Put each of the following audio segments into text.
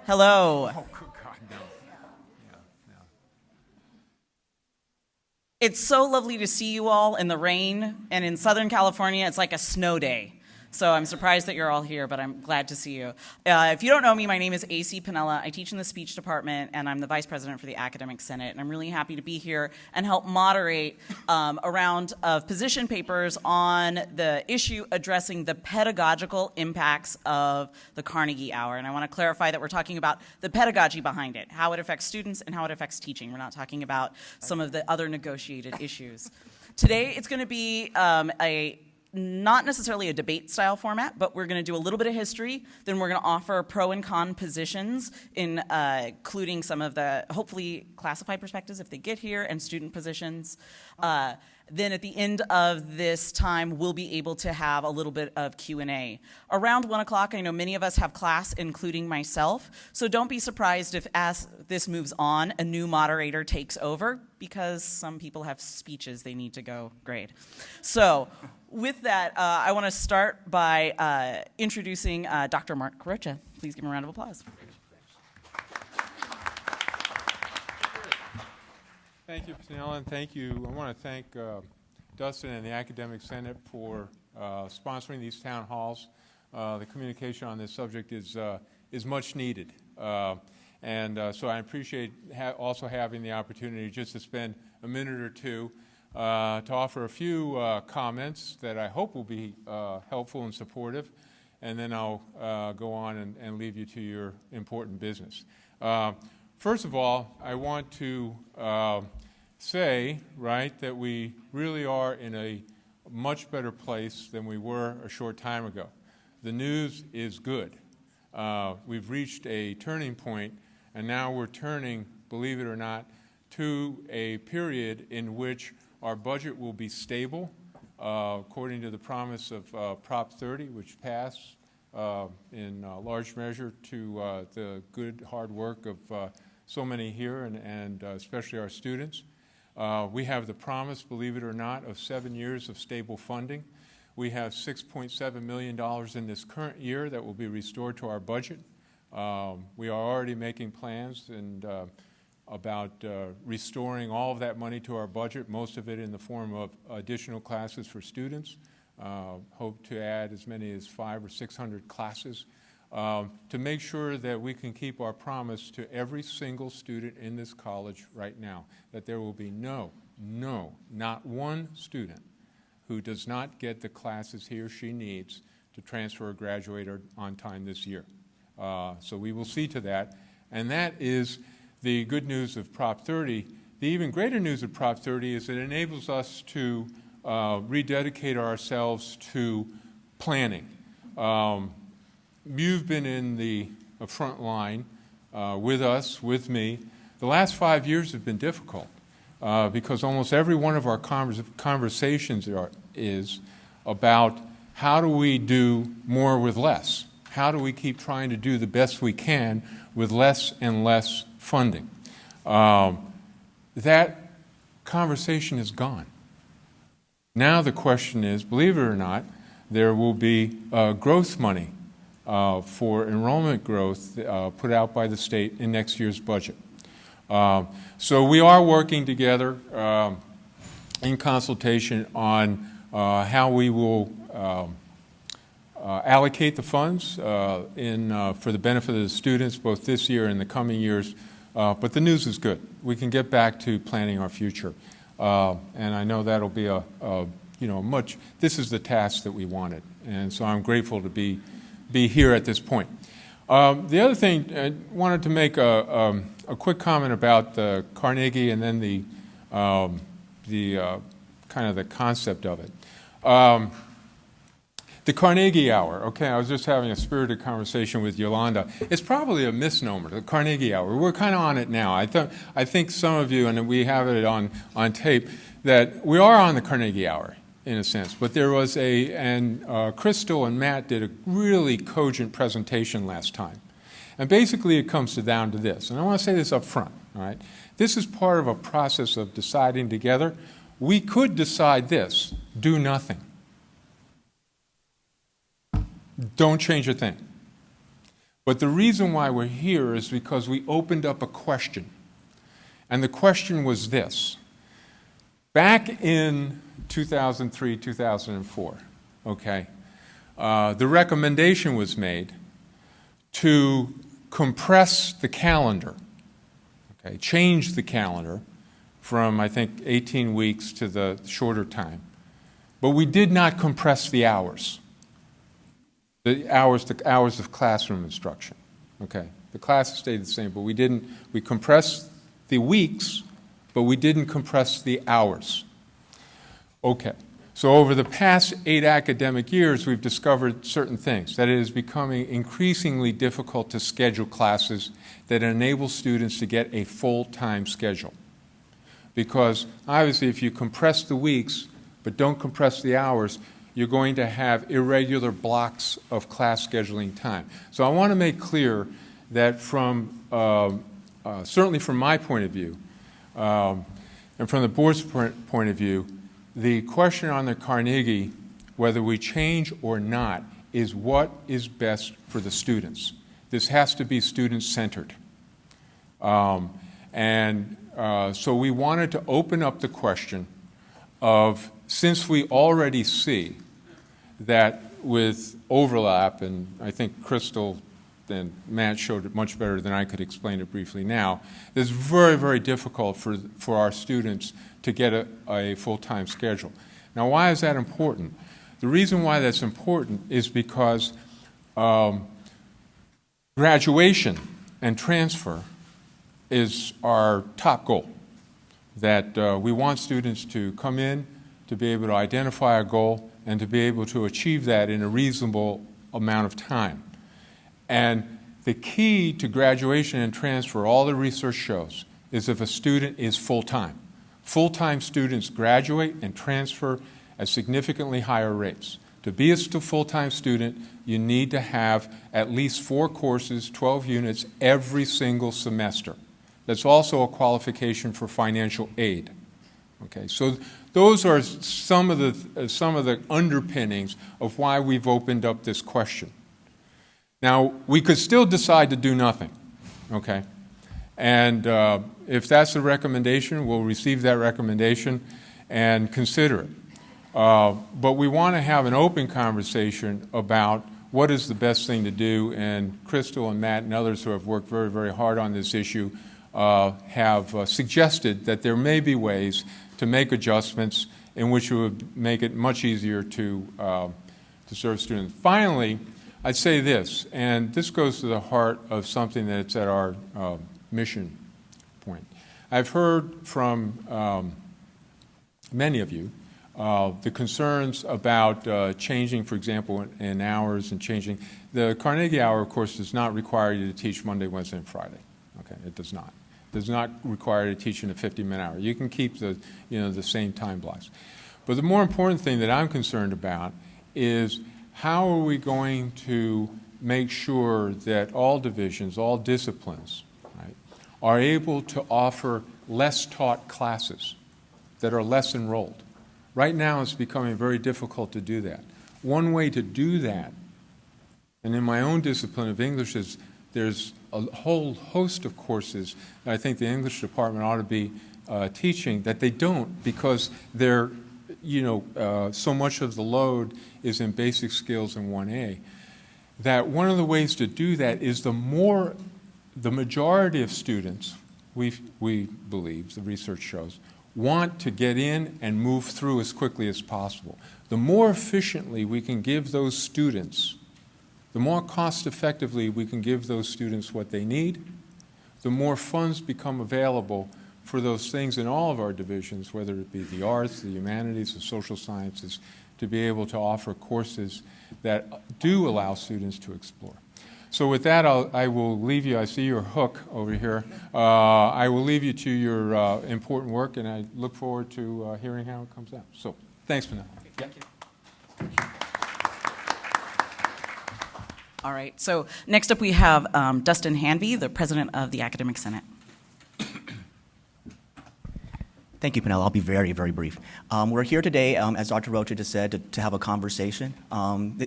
Hello. Oh, good God, no. Yeah, no. It's so lovely to see you all in the rain, and in Southern California, it's like a snow day. So I'm surprised that you're all here, but I'm glad to see you. If you don't know me, my name is A.C. Pinella. I teach in the speech department, and I'm the vice president for the Academic Senate. And I'm really happy to be here and help moderate a round of position papers on the issue addressing the pedagogical impacts of the Carnegie Hour. And I want to clarify that we're talking about the pedagogy behind it, how it affects students and how it affects teaching. We're not talking about some of the other negotiated issues. Today, it's going to be not necessarily a debate style format, but we're going to do a little bit of history. Then we're going to offer pro and con positions, including some of the hopefully classified perspectives if they get here, and student positions. Then at the end of this time, we'll be able to have a little bit of Q&A. Around 1 o'clock, I know many of us have class, including myself, so don't be surprised if as this moves on, a new moderator takes over, because some people have speeches they need to go grade. So with that, I want to start by introducing Dr. Mark Rocha. Please give him a round of applause. Thank you, Pinella, and thank you. I want to thank Dustin and the Academic Senate for sponsoring these town halls. The communication on this subject is much needed. So I appreciate also having the opportunity just to spend a minute or two to offer a few comments that I hope will be helpful and supportive, and then I'll go on and leave you to your important business. First of all, I want to say, right, that we really are in a much better place than we were a short time ago. The news is good. We've reached a turning point, and now we're turning, believe it or not, to a period in which our budget will be stable, according to the promise of Prop 30, which passed in large measure to the good, hard work of so many here, and especially our students. We have the promise, believe it or not, of 7 years of stable funding. We have $6.7 million in this current year that will be restored to our budget. We are already making plans about restoring all of that money to our budget, most of it in the form of additional classes for students. Hope to add as many as 500 or 600 classes to make sure that we can keep our promise to every single student in this college right now, that there will be not one student who does not get the classes he or she needs to transfer or graduate on time this year. So we will see to that. And that is the good news of Prop 30. The even greater news of Prop 30 is it enables us to rededicate ourselves to planning. You've been in the front line with us, with me. The last 5 years have been difficult because almost every one of our conversations is about how do we do more with less? How do we keep trying to do the best we can with less and less funding? That conversation is gone. Now the question is, believe it or not, there will be growth money for enrollment growth put out by the state in next year's budget. So we are working together in consultation on how we will allocate the funds for the benefit of the students both this year and the coming years. But the news is good. We can get back to planning our future. And I know that'll be this is the task that we wanted. And so I'm grateful to be here at this point. The other thing, I wanted to make a quick comment about the Carnegie and then the kind of the concept of it. The Carnegie Hour, okay, I was just having a spirited conversation with Yolanda. It's probably a misnomer, the Carnegie Hour. We're kind of on it now. I think some of you, and we have it on tape, that we are on the Carnegie Hour, in a sense. But there was Crystal and Matt did a really cogent presentation last time. And basically it comes down to this, and I want to say this up front, all right? This is part of a process of deciding together. We could decide this, do nothing. Don't change a thing. But the reason why we're here is because we opened up a question. And the question was this. Back in 2003, 2004, okay, the recommendation was made to compress the calendar, okay, change the calendar from, I think, 18 weeks to the shorter time. But we did not compress the hours of classroom instruction, okay? The classes stayed the same, but we compressed the weeks, but we didn't compress the hours. Okay, so over the past 8 academic years, we've discovered certain things, that it is becoming increasingly difficult to schedule classes that enable students to get a full-time schedule. Because obviously if you compress the weeks but don't compress the hours, you're going to have irregular blocks of class scheduling time. So I want to make clear that certainly from my point of view, and from the board's point of view, the question on the Carnegie, whether we change or not, is what is best for the students. This has to be student-centered. So we wanted to open up the question of, since we already see that with overlap, and I think Crystal and Matt showed it much better than I could explain it briefly now, it's very, very difficult for our students to get a full-time schedule. Now, why is that important? The reason why that's important is because graduation and transfer is our top goal, that we want students to come in, to be able to identify a goal, and to be able to achieve that in a reasonable amount of time. And the key to graduation and transfer, all the research shows, is if a student is full-time. Full-time students graduate and transfer at significantly higher rates. To be a full-time student, you need to have at least 4 courses, 12 units every single semester. That's also a qualification for financial aid. Okay, so those are some of the underpinnings of why we've opened up this question. Now, we could still decide to do nothing, okay? And if that's the recommendation, we'll receive that recommendation and consider it. But we want to have an open conversation about what is the best thing to do, and Crystal and Matt and others who have worked very, very hard on this issue have suggested that there may be ways to make adjustments in which it would make it much easier to serve students. Finally, I'd say this, and this goes to the heart of something that's at our mission point. I've heard from many of you the concerns about changing, for example, in hours and changing. The Carnegie Hour, of course, does not require you to teach Monday, Wednesday, and Friday. Okay, it does not. It does not require you to teach in a 50-minute hour. You can keep the same time blocks. But the more important thing that I'm concerned about is how are we going to make sure that all divisions, all disciplines, right, are able to offer less taught classes that are less enrolled. Right now it's becoming very difficult to do that. One way to do that, and in my own discipline of English, is there's a whole host of courses that I think the English department ought to be teaching that they don't, because they're, so much of the load is in basic skills in 1A. That one of the ways to do that is the majority of students, we believe, the research shows, want to get in and move through as quickly as possible. The more efficiently we can give those students, the more cost effectively we can give those students what they need, the more funds become available for those things in all of our divisions, whether it be the arts, the humanities, the social sciences, to be able to offer courses that do allow students to explore. So with that, I will leave you. I see your hook over here. I will leave you to your important work, and I look forward to hearing how it comes out. So thanks, Manal. Thank you. All right, so next up we have Dustin Hanvey, the president of the Academic Senate. Thank you, Penella. I'll be very, very brief. We're here today, as Dr. Rocha just said, to have a conversation.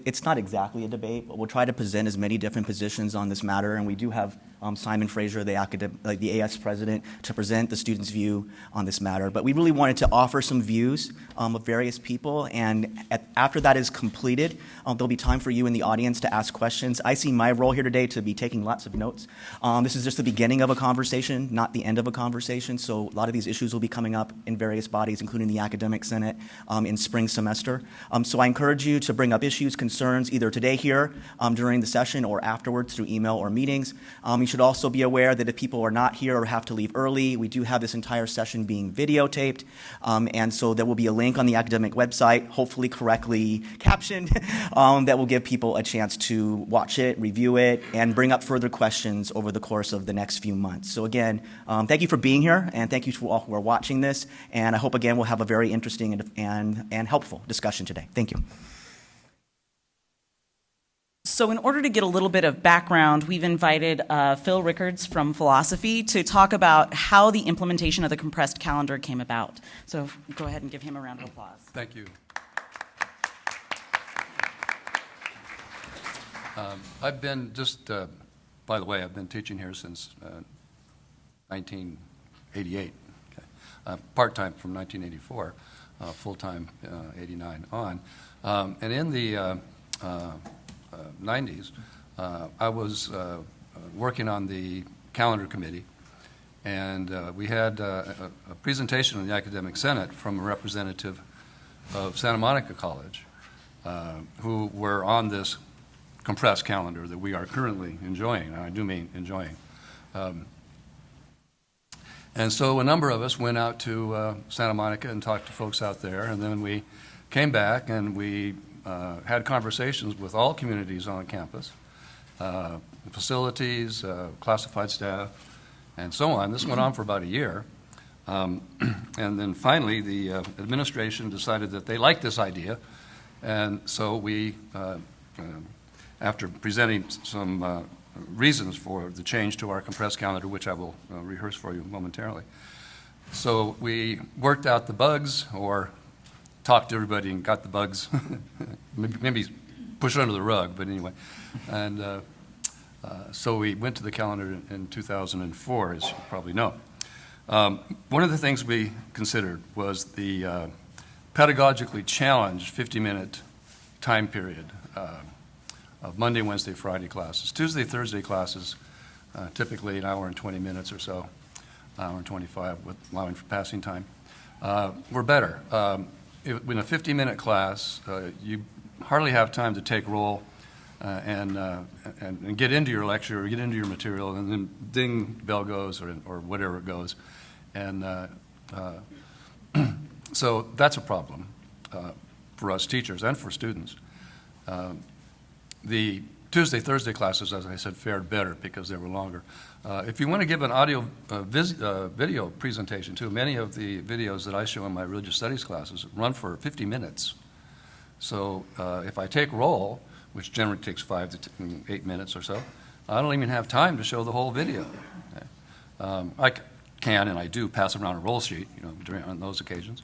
It's not exactly a debate, but we'll try to present as many different positions on this matter, and we do have Simon Fraser, the AS president, to present the students' view on this matter. But we really wanted to offer some views of various people, and after that is completed, there'll be time for you in the audience to ask questions. I see my role here today to be taking lots of notes. This is just the beginning of a conversation, not the end of a conversation, so a lot of these issues will be coming up in various bodies, including the Academic Senate in spring semester. So I encourage you to bring up issues, concerns, either today here during the session or afterwards through email or meetings. You should also be aware that if people are not here or have to leave early, we do have this entire session being videotaped, and so there will be a link on the academic website, hopefully correctly captioned, that will give people a chance to watch it, review it, and bring up further questions over the course of the next few months. So again, thank you for being here, and thank you to all who are watching this, and I hope again we'll have a very interesting and helpful discussion today. Thank you. So in order to get a little bit of background, we've invited Phil Rickards from Philosophy to talk about how the implementation of the compressed calendar came about. So go ahead and give him a round of applause. Thank you. I've been by the way, I've been teaching here since 1988, part-time from 1984, full-time 89 on. And in the 90s, I was working on the calendar committee, and we had a presentation in the Academic Senate from a representative of Santa Monica College who were on this compressed calendar that we are currently enjoying, and I do mean enjoying. And so a number of us went out to Santa Monica and talked to folks out there, and then we came back and we had conversations with all communities on campus, facilities, classified staff, and so on. This went on for about a year. And then finally, the administration decided that they liked this idea, and so we, after presenting some reasons for the change to our compressed calendar, which I will rehearse for you momentarily. So we worked out the bugs, or talked to everybody and got the bugs, maybe push it under the rug, but anyway. And so we went to the calendar in 2004, as you probably know. One of the things we considered was the pedagogically challenged 50-minute time period of Monday, Wednesday, Friday classes. Tuesday, Thursday classes, typically an hour and 20 minutes or so, hour and 25 with allowing for passing time, were better. In a 50-minute class, you hardly have time to take roll and get into your lecture or get into your material, and then ding, bell goes, or whatever it goes. And so that's a problem for us teachers and for students. The Tuesday, Thursday classes, as I said, fared better because they were longer. If you want to give an audio video presentation too, many of the videos that I show in my religious studies classes run for 50 minutes. So if I take roll, which generally takes 5 to 8 minutes or so, I don't even have time to show the whole video. Okay. I can and I do pass around a roll sheet, on those occasions.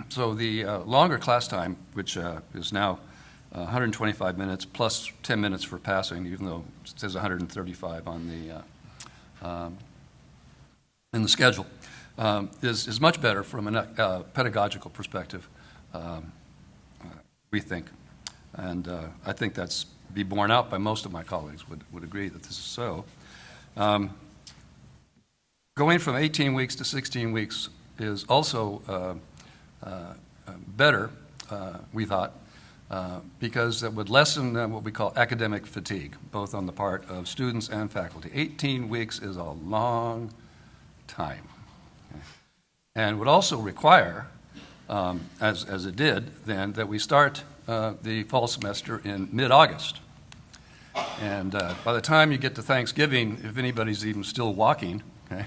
So the longer class time, which is now 125 minutes plus 10 minutes for passing, even though it says 135 on the in the schedule, is much better from a pedagogical perspective, we think. And I think that's be borne out by most of my colleagues would agree that this is so. Going from 18 weeks to 16 weeks is also better, we thought, because it would lessen what we call academic fatigue, both on the part of students and faculty. 18 weeks is a long time, okay? And would also require, as it did then, that we start the fall semester in mid-August. And by the time you get to Thanksgiving, if anybody's even still walking, okay,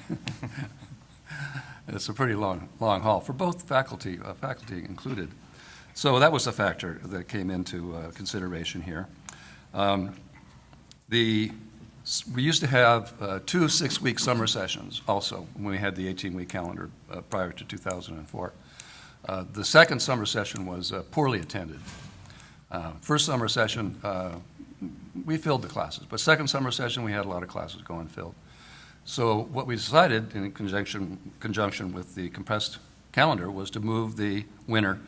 it's a pretty long haul for both faculty included. So that was a factor that came into consideration here. The We used to have 2 6-week summer sessions also when we had the 18-week calendar prior to 2004. The second summer session was poorly attended. First summer session, we filled the classes, but second summer session, we had a lot of classes go unfilled. So what we decided in conjunction with the compressed calendar was to move the winter,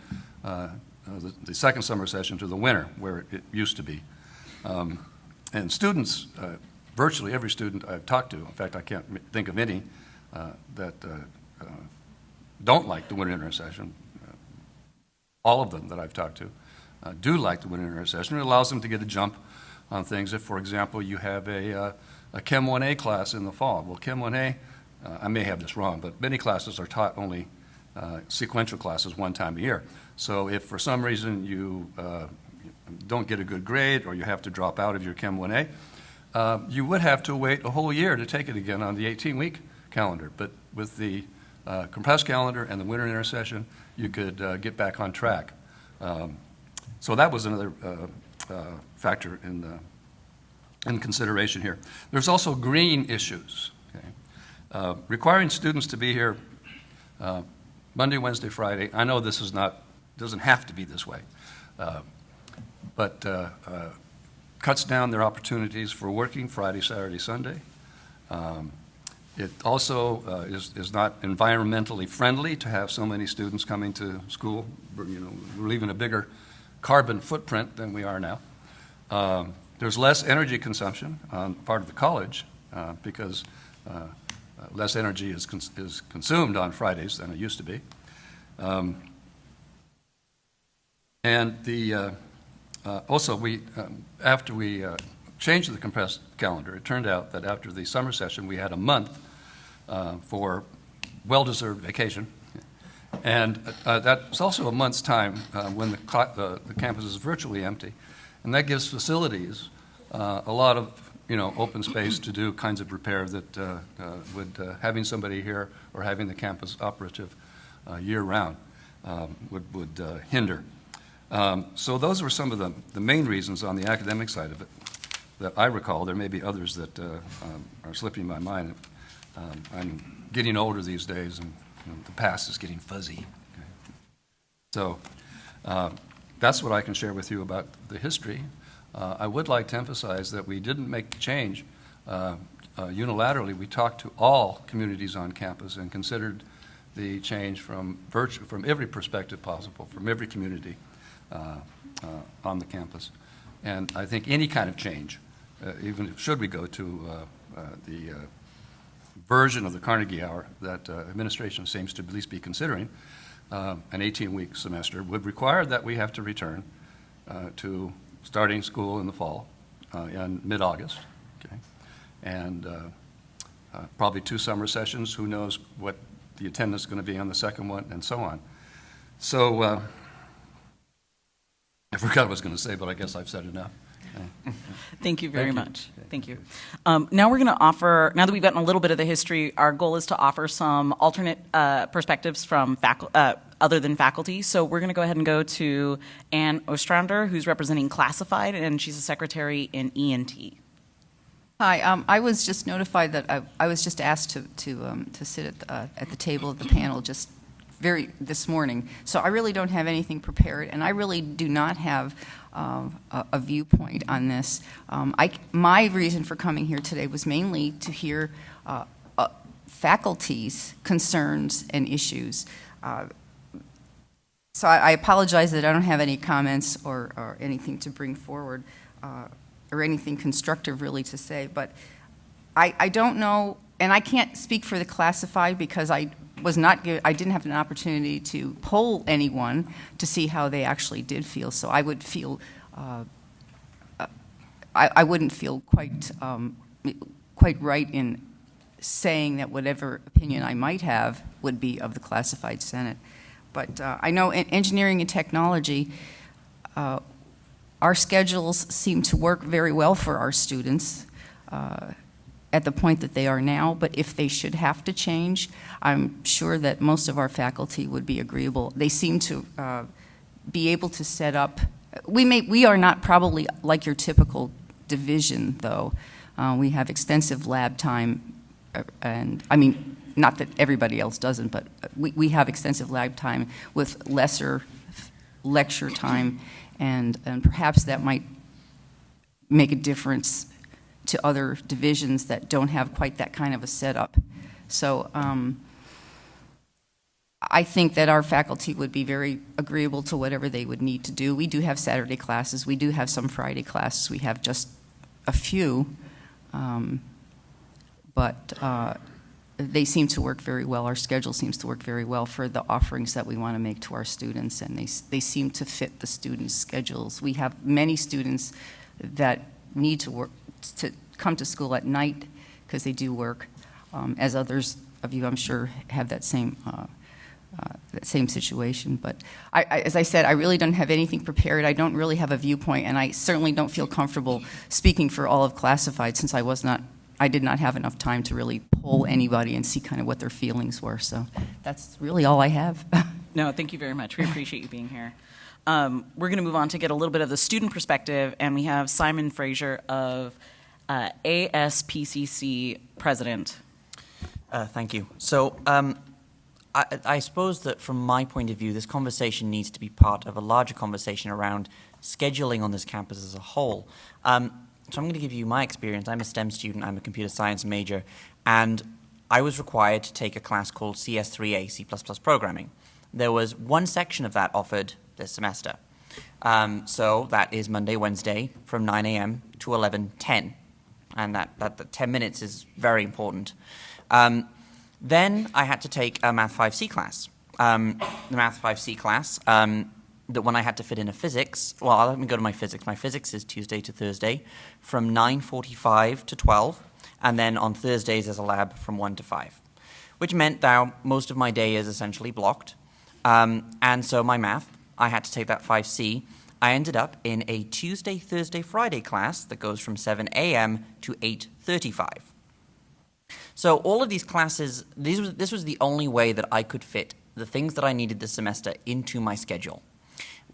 the second summer session to the winter, where it used to be. And students, virtually every student I've talked to, in fact, I can't think of any that don't like the winter intersession. All of them that I've talked to do like the winter intersession. It allows them to get a jump on things. If, for example, you have a Chem 1A class in the fall. Well, Chem 1A, I may have this wrong, but many classes are taught only sequential classes one time a year. So if for some reason you don't get a good grade or you have to drop out of your Chem 1A, you would have to wait a whole year to take it again on the 18-week calendar. But with the compressed calendar and the winter intersession, you could get back on track. So that was another factor in consideration here. There's also green issues. Okay? Requiring students to be here Monday, Wednesday, Friday. I know this is doesn't have to be this way, but cuts down their opportunities for working Friday, Saturday, Sunday. It also is not environmentally friendly to have so many students coming to school. We're leaving a bigger carbon footprint than we are now. There's less energy consumption on part of the college because less energy is consumed on Fridays than it used to be. Also, after we changed the compressed calendar, it turned out that after the summer session, we had a month for well-deserved vacation. And that's also a month's time when the campus is virtually empty. And that gives facilities a lot of open space to do kinds of repair that having somebody here or having the campus operative year-round would hinder. So those were some of the main reasons on the academic side of it that I recall. There may be others that are slipping my mind. I'm getting older these days, and the past is getting fuzzy. Okay. So that's what I can share with you about the history. I would like to emphasize that we didn't make the change unilaterally. We talked to all communities on campus and considered the change from every perspective possible, from every community on the campus. And I think any kind of change, even should we go to the version of the Carnegie Hour that administration seems to at least be considering, an 18-week semester, would require that we have to return to starting school in the fall in mid-August, okay? And probably 2 summer sessions. Who knows what the attendance is going to be on the second one, and so on. So I forgot what I was going to say, but I guess I've said enough. Thank you very much. Thank you. Now we're going to offer, now that we've gotten a little bit of the history, our goal is to offer some alternate perspectives from other than faculty. So we're going to go ahead and go to Ann Ostrander, who's representing Classified, and she's a secretary in ENT. Hi, I was just notified that I was just asked to sit at the table of the panel just this morning. So I really don't have anything prepared, and I really do not have a viewpoint on this. My reason for coming here today was mainly to hear faculty's concerns and issues. So I apologize that I don't have any comments or anything to bring forward or anything constructive really to say, but I don't know, and I can't speak for the Classified because I didn't have an opportunity to poll anyone to see how they actually did feel. So I would feel, I wouldn't feel quite right in saying that whatever opinion I might have would be of the Classified Senate. But I know in engineering and technology, our schedules seem to work very well for our students at the point that they are now, but if they should have to change, I'm sure that most of our faculty would be agreeable. They seem to be able to set up, we are not probably like your typical division though, We have extensive lab time, and I mean, not that everybody else doesn't, but we have extensive lab time with lesser lecture time, and perhaps that might make a difference to other divisions that don't have quite that kind of a setup. So I think that our faculty would be very agreeable to whatever they would need to do. We do have Saturday classes. We do have some Friday classes. We have just a few, but they seem to work very well. Our schedule seems to work very well for the offerings that we want to make to our students, and they seem to fit the students' schedules. We have many students that need to work to come to school at night because they do work, as others of you, I'm sure, have that same situation. But as I said, I really don't have anything prepared. I don't really have a viewpoint, and I certainly don't feel comfortable speaking for all of classified since I did not have enough time to really poll anybody and see kind of what their feelings were. So that's really all I have. No, thank you very much. We appreciate you being here. We're going to move on to get a little bit of the student perspective, and we have Simon Fraser of ASPCC president. Thank you. So I suppose that from my point of view, this conversation needs to be part of a larger conversation around scheduling on this campus as a whole. So I'm going to give you my experience. I'm a STEM student. I'm a computer science major, and I was required to take a class called CS3A, C++ Programming. There was one section of that offered this semester. So that is Monday, Wednesday from 9 a.m. to 11:10. And that 10 minutes is very important. Then I had to take a Math 5C class. The Math 5C class, that when I had to fit in a physics, well, let me go to my physics. My physics is Tuesday to Thursday from 9:45 to 12, and then on Thursdays there's a lab from 1 to 5, which meant that most of my day is essentially blocked. And so my math, I had to take that 5C. I ended up in a Tuesday, Thursday, Friday class that goes from 7 a.m. to 8:35. So all of these classes, this was the only way that I could fit the things that I needed this semester into my schedule,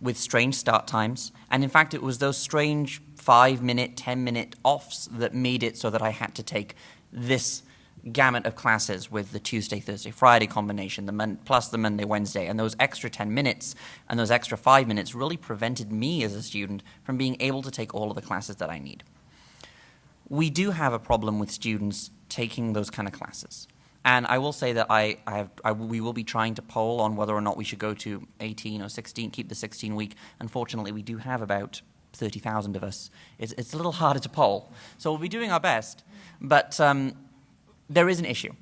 with strange start times. And in fact, it was those strange 5-minute, 10-minute offs that made it so that I had to take this gamut of classes with the Tuesday, Thursday, Friday combination, plus the Monday, Wednesday, and those extra 10 minutes and those extra 5 minutes really prevented me as a student from being able to take all of the classes that I need. We do have a problem with students taking those kind of classes. And I will say that we will be trying to poll on whether or not we should go to 18 or 16, keep the 16 week. Unfortunately, we do have about 30,000 of us. It's a little harder to poll. So we'll be doing our best. But there is an issue.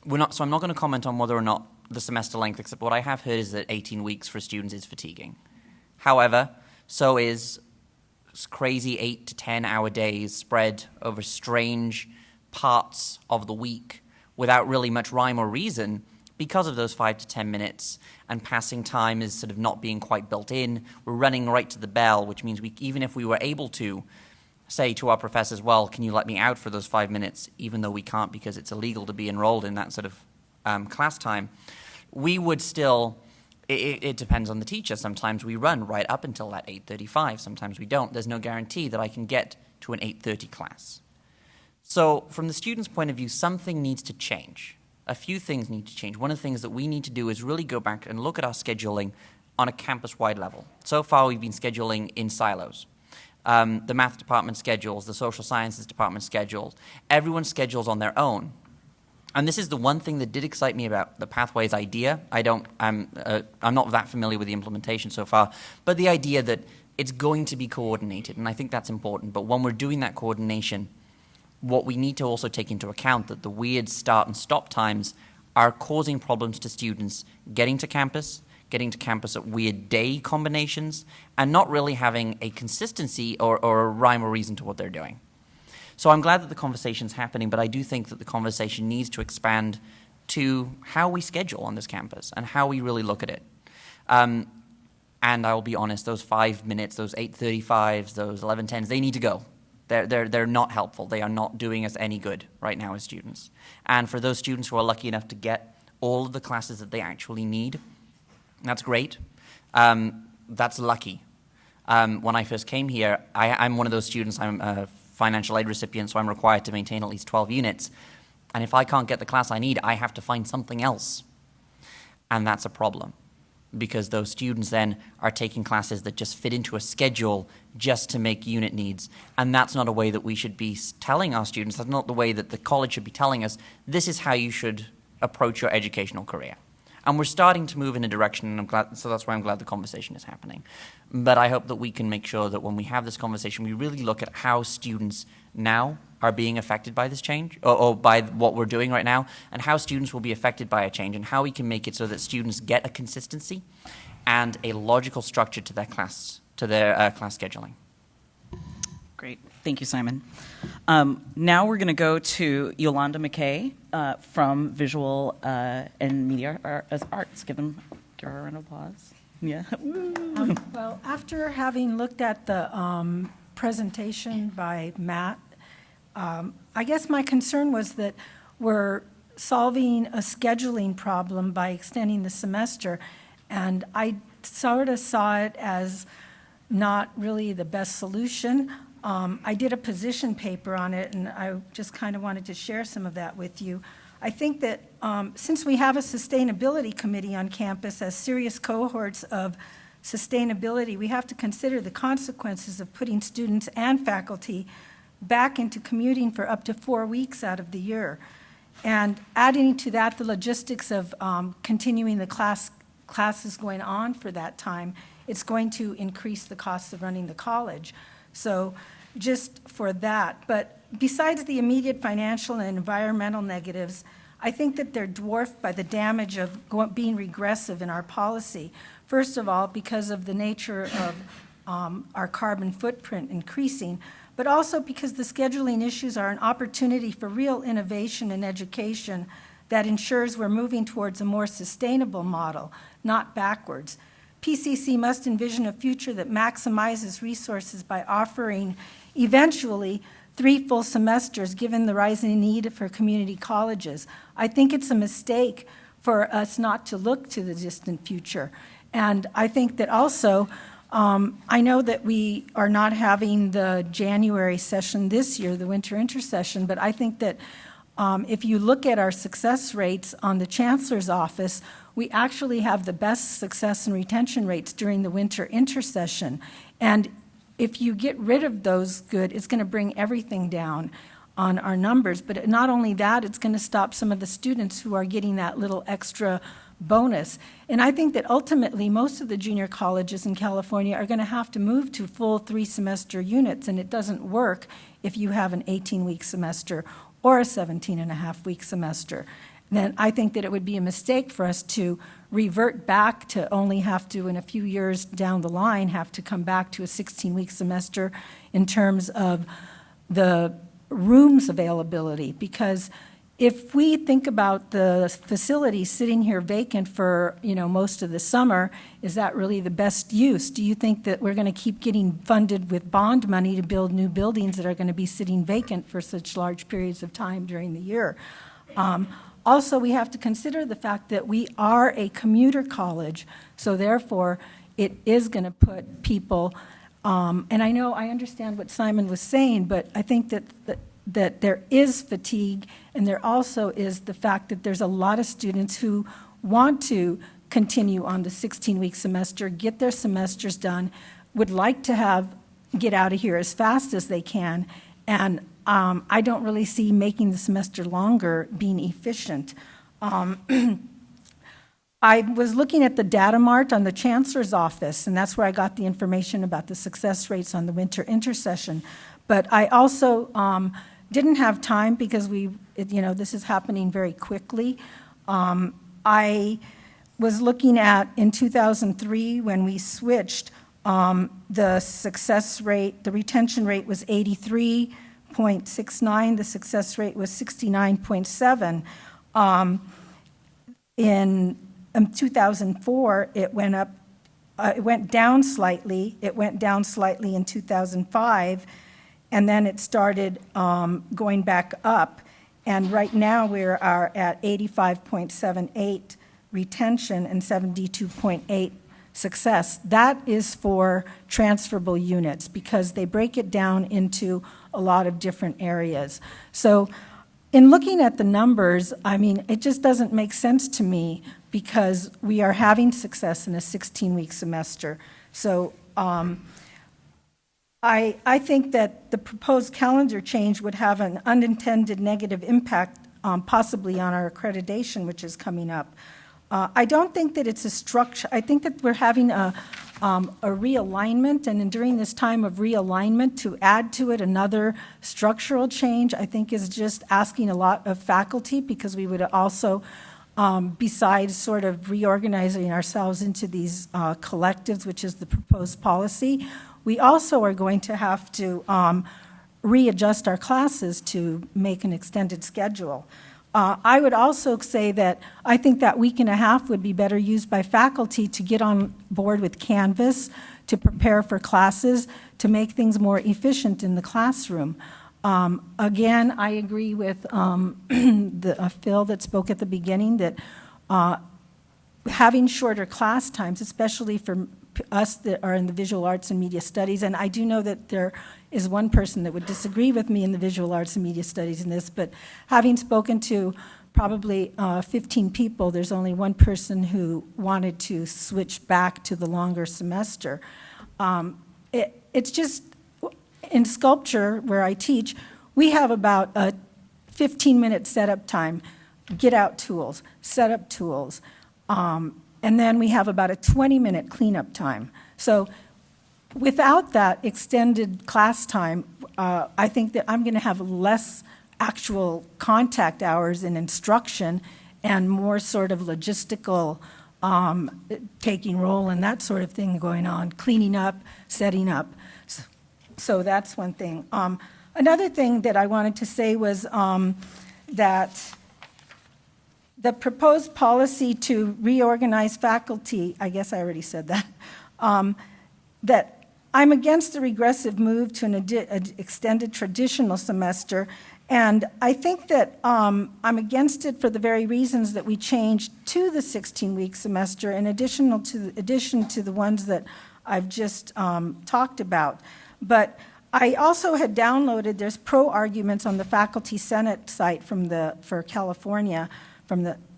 So I'm not going to comment on whether or not the semester length, except what I have heard is that 18 weeks for students is fatiguing. However, so is crazy 8 to 10 hour days spread over strange parts of the week without really much rhyme or reason because of those 5 to 10 minutes, and passing time is sort of not being quite built in. We're running right to the bell, which means even if we were able to say to our professors, well, can you let me out for those 5 minutes, even though we can't because it's illegal to be enrolled in that sort of class time, we would still, it depends on the teacher. Sometimes we run right up until that 8:35. Sometimes we don't. There's no guarantee that I can get to an 8:30 class. So from the student's point of view, something needs to change. A few things need to change. One of the things that we need to do is really go back and look at our scheduling on a campus-wide level. So far, we've been scheduling in silos. The math department schedules, the social sciences department schedules. Everyone schedules on their own. And this is the one thing that did excite me about the Pathways idea. I'm not that familiar with the implementation so far, but the idea that it's going to be coordinated, and I think that's important. But when we're doing that coordination, what we need to also take into account that the weird start and stop times are causing problems to students getting to campus at weird day combinations, and not really having a consistency or a rhyme or reason to what they're doing. So I'm glad that the conversation's happening, but I do think that the conversation needs to expand to how we schedule on this campus and how we really look at it. And I'll be honest, those 5 minutes, those 8:35s, those 11:10s, they need to go. They're not helpful. They are not doing us any good right now as students. And for those students who are lucky enough to get all of the classes that they actually need, that's great. That's lucky. When I first came here, I'm one of those students. I'm financial aid recipient, so I'm required to maintain at least 12 units. And if I can't get the class I need, I have to find something else. And that's a problem, because those students then are taking classes that just fit into a schedule just to make unit needs. And that's not a way that we should be telling our students. That's not the way that the college should be telling us, this is how you should approach your educational career. And we're starting to move in a direction, and I'm glad, so that's why I'm glad the conversation is happening. But I hope that we can make sure that when we have this conversation, we really look at how students now are being affected by this change, or by what we're doing right now, and how students will be affected by a change, and how we can make it so that students get a consistency and a logical structure to their class scheduling. Great. Thank you, Simon. Now we're going to go to Yolanda McKay from Visual and Media Arts. Give her a round of applause. Yeah. Well, after having looked at the presentation by Matt, I guess my concern was that we're solving a scheduling problem by extending the semester, and I sort of saw it as not really the best solution. I did a position paper on it, and I just kind of wanted to share some of that with you. I think that since we have a sustainability committee on campus as serious cohorts of sustainability, we have to consider the consequences of putting students and faculty back into commuting for up to 4 weeks out of the year. And adding to that the logistics of continuing the classes going on for that time, it's going to increase the costs of running the college. So just for that. But besides the immediate financial and environmental negatives, I think that they're dwarfed by the damage of being regressive in our policy. First of all, because of the nature of our carbon footprint increasing, but also because the scheduling issues are an opportunity for real innovation in education that ensures we're moving towards a more sustainable model, not backwards. PCC must envision a future that maximizes resources by offering eventually 3 full semesters given the rising need for community colleges. I think it's a mistake for us not to look to the distant future. And I think that also, I know that we are not having the January session this year, the winter intersession, but I think that if you look at our success rates on the Chancellor's office, we actually have the best success and retention rates during the winter intersession. And if you get rid of those it's going to bring everything down on our numbers. But not only that, it's going to stop some of the students who are getting that little extra bonus. And I think that ultimately most of the junior colleges in California are going to have to move to full 3-semester units, and it doesn't work if you have an 18-week semester or a 17-and-a-half-week semester. Then I think that it would be a mistake for us to revert back to only have to, in a few years down the line, have to come back to a 16-week semester in terms of the rooms availability. Because if we think about the facility sitting here vacant for, most of the summer, is that really the best use? Do you think that we're going to keep getting funded with bond money to build new buildings that are going to be sitting vacant for such large periods of time during the year? Also, we have to consider the fact that we are a commuter college, so therefore it is going to put people, and I understand what Simon was saying, but I think that there is fatigue, and there also is the fact that there's a lot of students who want to continue on the 16-week semester, get their semesters done, would like to get out of here as fast as they can, and I don't really see making the semester longer being efficient. I was looking at the data mart on the Chancellor's office, and that's where I got the information about the success rates on the winter intersession. But I also didn't have time because this is happening very quickly. I was looking at in 2003 when we switched, the success rate, the retention rate was 83.69, the success rate was 69.7. In 2004, it went down slightly. It went down slightly in 2005, and then it started going back up. And right now we are at 85.78 retention and 72.8 success. That is for transferable units because they break it down into a lot of different areas. So in looking at the numbers, I mean, it just doesn't make sense to me because we are having success in a 16-week semester. So I think that the proposed calendar change would have an unintended negative impact possibly on our accreditation, which is coming up. I don't think that it's a structure. I think that we're having a realignment, and during this time of realignment, to add to it another structural change, I think is just asking a lot of faculty, because we would also, besides sort of reorganizing ourselves into these collectives, which is the proposed policy, we also are going to have to readjust our classes to make an extended schedule. I would also say that I think that week and a half would be better used by faculty to get on board with Canvas, to prepare for classes, to make things more efficient in the classroom. Again, I agree with Phil that spoke at the beginning that having shorter class times, especially for us that are in the visual arts and media studies, and I do know that there is one person that would disagree with me in the visual arts and media studies in this, but having spoken to probably 15 people, there's only one person who wanted to switch back to the longer semester. It's just, in sculpture, where I teach, we have about a 15-minute setup time, get out tools, set up tools, and then we have about a 20-minute cleanup time. So without that extended class time, I think that I'm going to have less actual contact hours in instruction and more sort of logistical taking role and that sort of thing going on, cleaning up, setting up. So that's one thing. Another thing that I wanted to say was that the proposed policy to reorganize faculty, I guess I already said that, that I'm against the regressive move to an extended traditional semester, and I think that I'm against it for the very reasons that we changed to the 16-week semester in addition to the ones that I've just talked about. But I also had downloaded, there's pro arguments on the Faculty Senate site for California,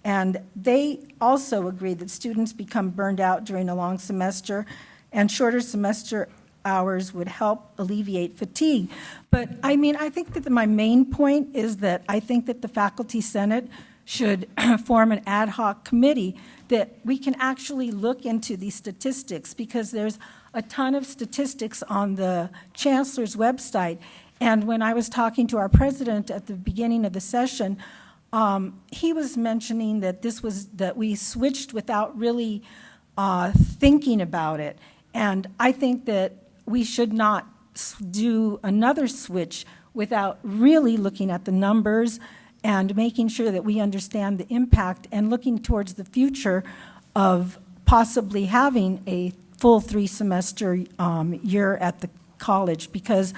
and they also agree that students become burned out during a long semester, and shorter semester hours would help alleviate fatigue. But I mean, I think that my main point is that I think that the Faculty Senate should form an ad hoc committee that we can actually look into these statistics, because there's a ton of statistics on the Chancellor's website. And when I was talking to our president at the beginning of the session, he was mentioning that that we switched without really thinking about it. And I think that we should not do another switch without really looking at the numbers and making sure that we understand the impact and looking towards the future of possibly having a full 3-semester year at the college, because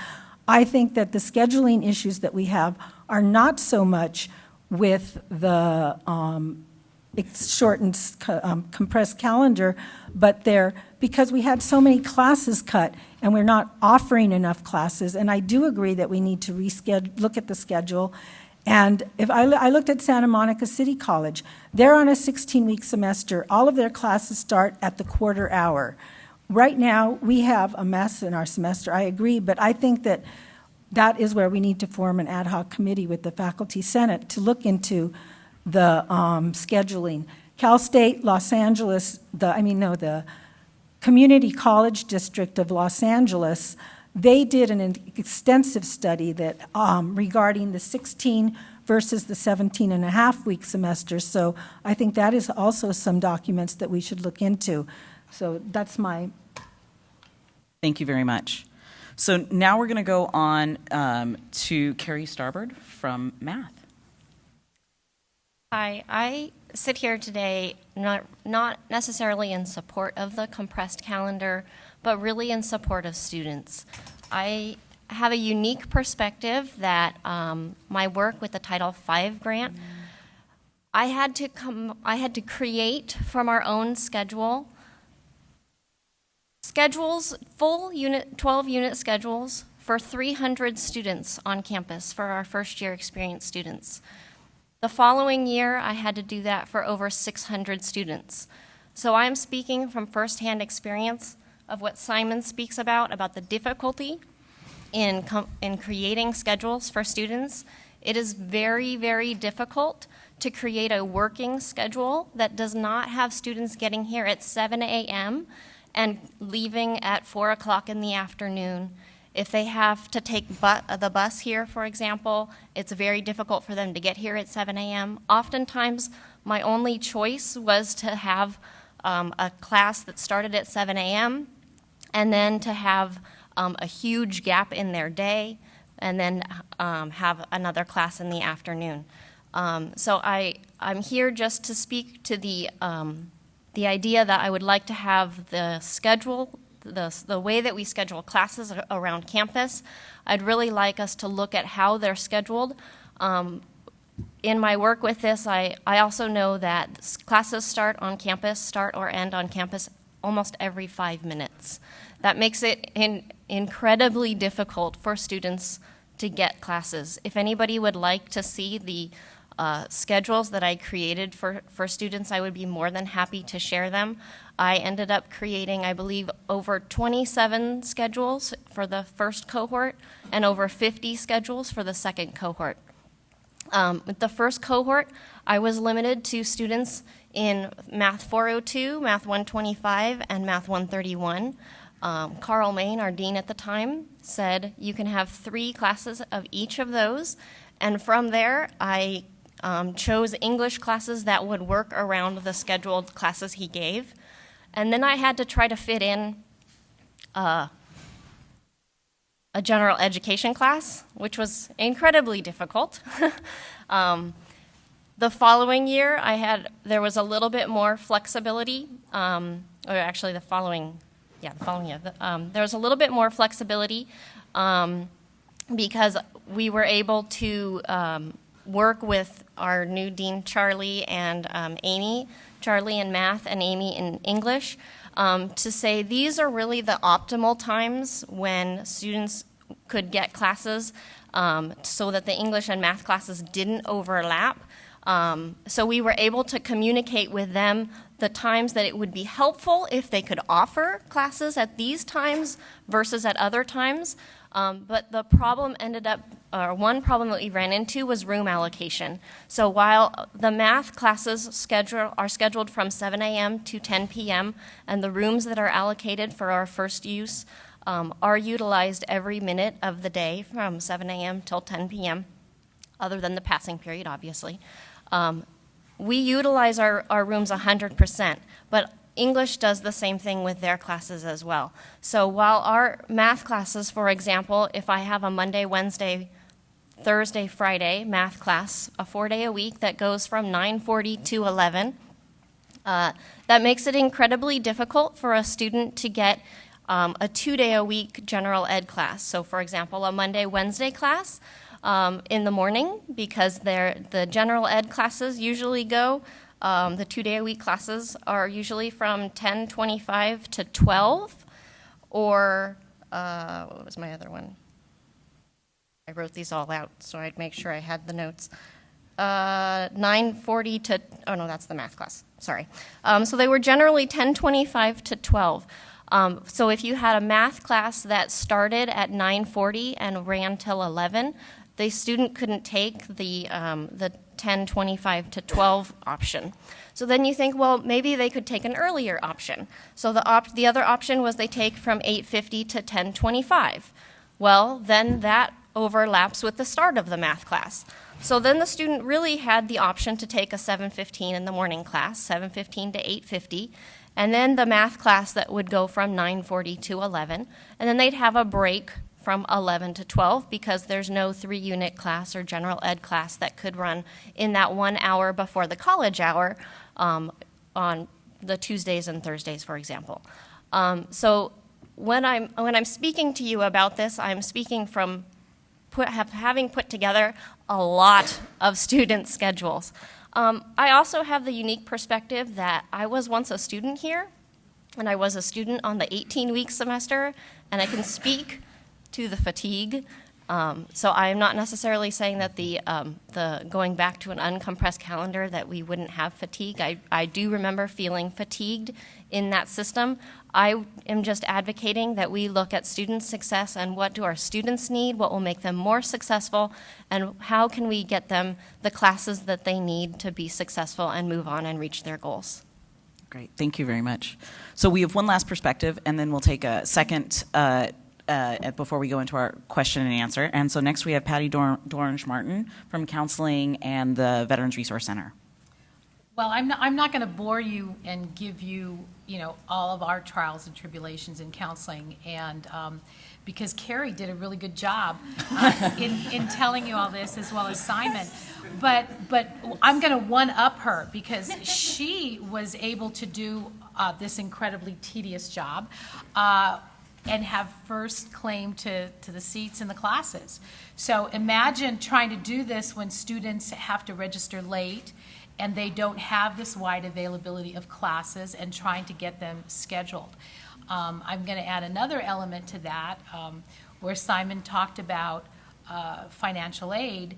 I think that the scheduling issues that we have are not so much with the shortened, compressed calendar, but they're because we had so many classes cut and we're not offering enough classes. And I do agree that we need to look at the schedule. And if I looked at Santa Monica City College, they're on a 16-week semester. All of their classes start at the quarter hour. Right now, we have a mess in our semester, I agree, but I think that that is where we need to form an ad hoc committee with the Faculty Senate to look into the scheduling. Cal State Los Angeles, the Community College District of Los Angeles, they did an extensive study that regarding the 16 versus the 17-and-a-half-week semesters. So I think that is also some documents that we should look into. So that's my... Thank you very much. So now we're going to go on to Carrie Starbird from Math. Hi, I sit here today not necessarily in support of the compressed calendar, but really in support of students. I have a unique perspective that my work with the Title V grant, I had to create from our own schedules, full 12-unit schedules for 300 students on campus, for our first-year experience students. The following year, I had to do that for over 600 students. So I'm speaking from firsthand experience of what Simon speaks about the difficulty in creating schedules for students. It is very, very difficult to create a working schedule that does not have students getting here at 7 a.m. and leaving at 4 o'clock in the afternoon. If they have to take the bus here, for example, it's very difficult for them to get here at 7 a.m. Oftentimes, my only choice was to have a class that started at 7 a.m. and then to have a huge gap in their day and then have another class in the afternoon. So I'm here just to speak to the idea that I would like to have the schedule, the way that we schedule classes around campus. I'd really like us to look at how they're scheduled. In my work with this, I also know that classes start or end on campus almost every 5 minutes. That makes it incredibly difficult for students to get classes. If anybody would like to see the schedules that I created for students, I would be more than happy to share them. I ended up creating, I believe, over 27 schedules for the first cohort and over 50 schedules for the second cohort. With the first cohort, I was limited to students in Math 402, Math 125, and Math 131. Carl Main, our dean at the time, said you can have 3 classes of each of those, and from there I chose English classes that would work around the scheduled classes he gave. And then I had to try to fit in a general education class, which was incredibly difficult. The following year, there was a little bit more flexibility, there was a little bit more flexibility because we were able to work with our new dean, Charlie, and Amy, Charlie in math and Amy in English, to say these are really the optimal times when students could get classes so that the English and math classes didn't overlap. So we were able to communicate with them the times that it would be helpful if they could offer classes at these times versus at other times. But the problem one problem that we ran into was room allocation. So while the math classes are scheduled from 7 a.m. to 10 p.m., and the rooms that are allocated for our first use are utilized every minute of the day from 7 a.m. till 10 p.m., other than the passing period, obviously. We utilize our rooms 100%, but English does the same thing with their classes as well. So while our math classes, for example, if I have a Monday, Wednesday, Thursday, Friday math class, a 4-day a week that goes from 9:40 to 11, that makes it incredibly difficult for a student to get a 2-day a week general ed class. So for example, a Monday, Wednesday class in the morning, because the general ed classes usually go, the 2-day a week classes are usually from 10:25 to 12, or what was my other one? I wrote these all out so I'd make sure I had the notes. 9:40 to, oh no, that's the math class, sorry. So they were generally 10:25 to 12. So if you had a math class that started at 9:40 and ran till 11, the student couldn't take the 10:25 to 12 option. So then you think, well, maybe they could take an earlier option. So the other option was they take from 8:50 to 10:25. Well, then that overlaps with the start of the math class. So then the student really had the option to take a 7:15 in the morning class, 7:15 to 8:50, and then the math class that would go from 9:40 to 11, and then they'd have a break from 11 to 12 because there's no 3-unit class or general ed class that could run in that 1 hour before the college hour on the Tuesdays and Thursdays, for example. So when I'm speaking to you about this, I'm speaking from having put together a lot of student schedules. I also have the unique perspective that I was once a student here, and I was a student on the 18-week semester, and I can speak to the fatigue. So I'm not necessarily saying that the going back to an uncompressed calendar that we wouldn't have fatigue. I do remember feeling fatigued in that system. I am just advocating that we look at student success and what do our students need, what will make them more successful, and how can we get them the classes that they need to be successful and move on and reach their goals. Great, thank you very much. So we have one last perspective, and then we'll take a second before we go into our question and answer. And so next we have Patty Dorange Martin from Counseling and the Veterans Resource Center. Well, I'm not going to bore you and give you, all of our trials and tribulations in counseling, and because Carrie did a really good job in telling you all this, as well as Simon. But I'm going to one-up her because she was able to do this incredibly tedious job. And have first claim to the seats in the classes. So imagine trying to do this when students have to register late and they don't have this wide availability of classes, and trying to get them scheduled. I'm going to add another element to that, where Simon talked about financial aid.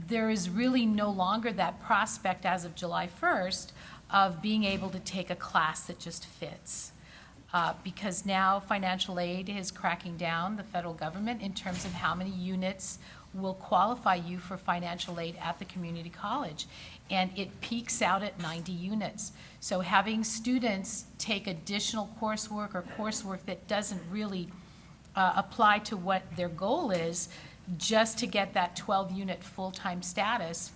There is really no longer that prospect as of July 1st of being able to take a class that just fits. Because now financial aid is cracking down, the federal government, in terms of how many units will qualify you for financial aid at the community college. And it peaks out at 90 units. So having students take additional coursework or coursework that doesn't really apply to what their goal is, just to get that 12-unit full-time status,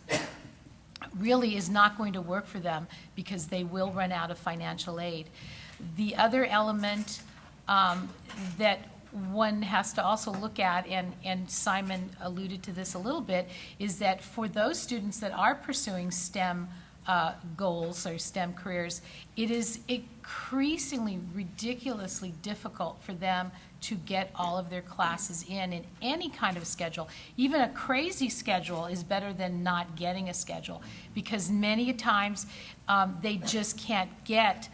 really is not going to work for them because they will run out of financial aid. The other element that one has to also look at, and Simon alluded to this a little bit, is that for those students that are pursuing STEM goals or STEM careers, it is increasingly ridiculously difficult for them to get all of their classes in any kind of schedule. Even a crazy schedule is better than not getting a schedule, because many times they just can't get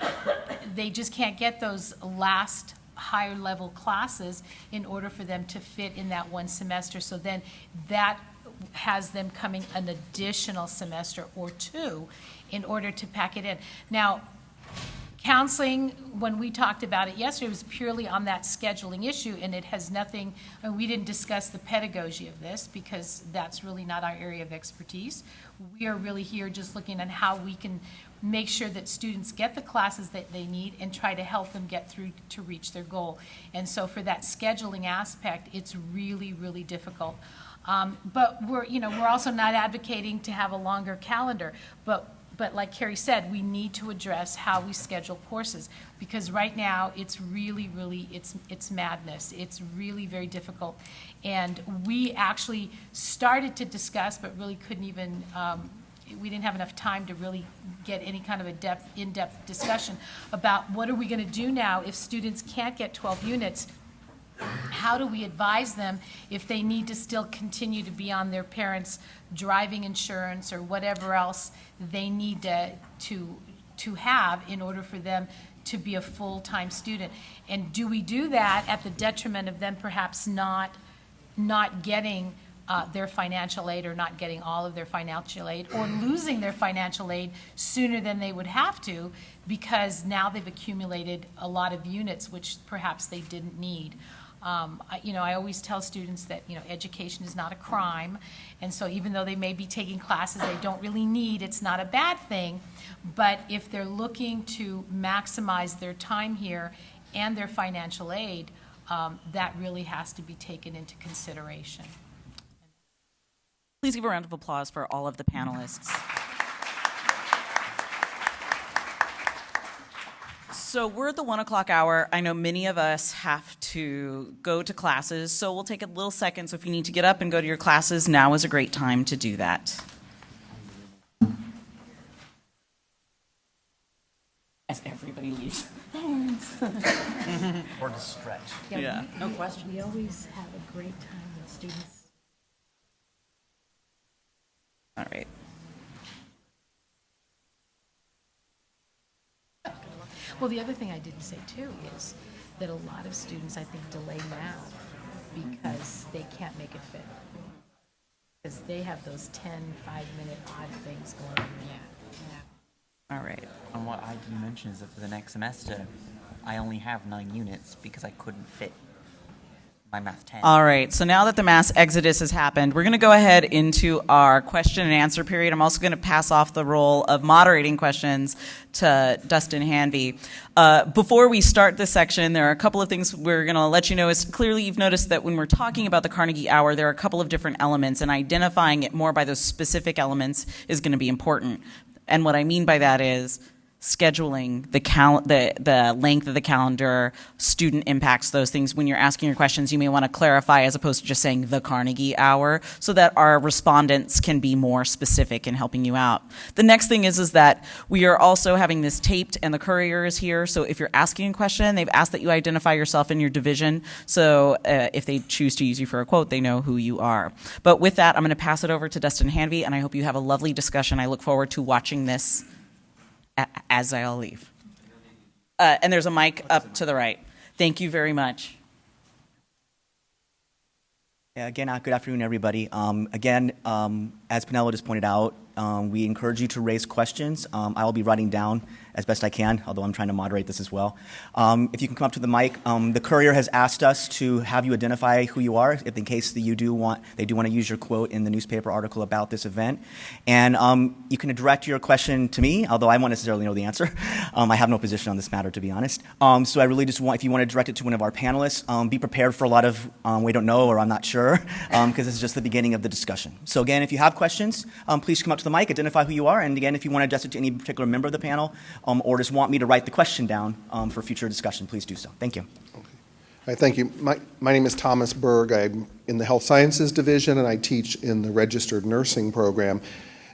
those last higher level classes in order for them to fit in that one semester. So then that has them coming an additional semester or two in order to pack it in. Now, counseling, when we talked about it yesterday, was purely on that scheduling issue, and it has nothing, and we didn't discuss the pedagogy of this because that's really not our area of expertise. We are really here just looking at how we can make sure that students get the classes that they need and try to help them get through to reach their goal. And so for that scheduling aspect, it's really, really difficult. But we're also not advocating to have a longer calendar, but like Carrie said, we need to address how we schedule courses, because right now it's really, really, it's madness. It's really very difficult. And we actually started to discuss, but really couldn't even, we didn't have enough time to really get any kind of a in-depth discussion about what are we going to do now if students can't get 12 units. How do we advise them if they need to still continue to be on their parents' driving insurance or whatever else they need to have in order for them to be a full-time student? And do we do that at the detriment of them perhaps not getting their financial aid, or not getting all of their financial aid, or losing their financial aid sooner than they would have to, because now they've accumulated a lot of units which perhaps they didn't need? I always tell students that education is not a crime, and so even though they may be taking classes they don't really need, it's not a bad thing. But if they're looking to maximize their time here and their financial aid, that really has to be taken into consideration. Please give a round of applause for all of the panelists. So we're at the 1 o'clock hour. I know many of us have to go to classes, so we'll take a little second. So if you need to get up and go to your classes, now is a great time to do that. As everybody leaves. Or to stretch. Yeah, no question. We always have a great time with students. All right. Well, the other thing I didn't say too is that a lot of students, I think, delay math because they can't make it fit. Because they have those 10 5-minute odd things going on. All right. And what I didn't mention is that for the next semester, I only have 9 units because I couldn't fit my math 10. All right, so now that the mass exodus has happened, we're going to go ahead into our question and answer period. I'm also going to pass off the role of moderating questions to Dustin Hanvey. Before we start this section, there are a couple of things we're going to let you know. Is clearly you've noticed that when we're talking about the Carnegie Hour, there are a couple of different elements, and identifying it more by those specific elements is going to be important. And what I mean by that is scheduling, the length of the calendar, student impacts, those things. When you're asking your questions, you may want to clarify as opposed to just saying the Carnegie Hour so that our respondents can be more specific in helping you out. The next thing is that we are also having this taped and the courier is here. So if you're asking a question, they've asked that you identify yourself and your division. So if they choose to use you for a quote, they know who you are. But with that, I'm going to pass it over to Dustin Hanvey, and I hope you have a lovely discussion. I look forward to watching this as I all leave. And there's a mic up to the right. Thank you very much. Yeah, again, good afternoon, everybody. Again, as Penella just pointed out, we encourage you to raise questions. I will be writing down as best I can, although I'm trying to moderate this as well. If you can come up to the mic, the courier has asked us to have you identify who you are, if in case that they do want to use your quote in the newspaper article about this event. And you can direct your question to me, although I won't necessarily know the answer. I have no position on this matter, to be honest. So I really just want, if you want to direct it to one of our panelists, be prepared for a lot of we don't know or I'm not sure, because this is just the beginning of the discussion. So again, if you have questions, please come up to the mic, identify who you are, and again, if you want to address it to any particular member of the panel, or just want me to write the question down for future discussion, please do so. Thank you. Okay. All right, thank you. My name is Thomas Berg. I'm in the Health Sciences Division, and I teach in the Registered Nursing Program.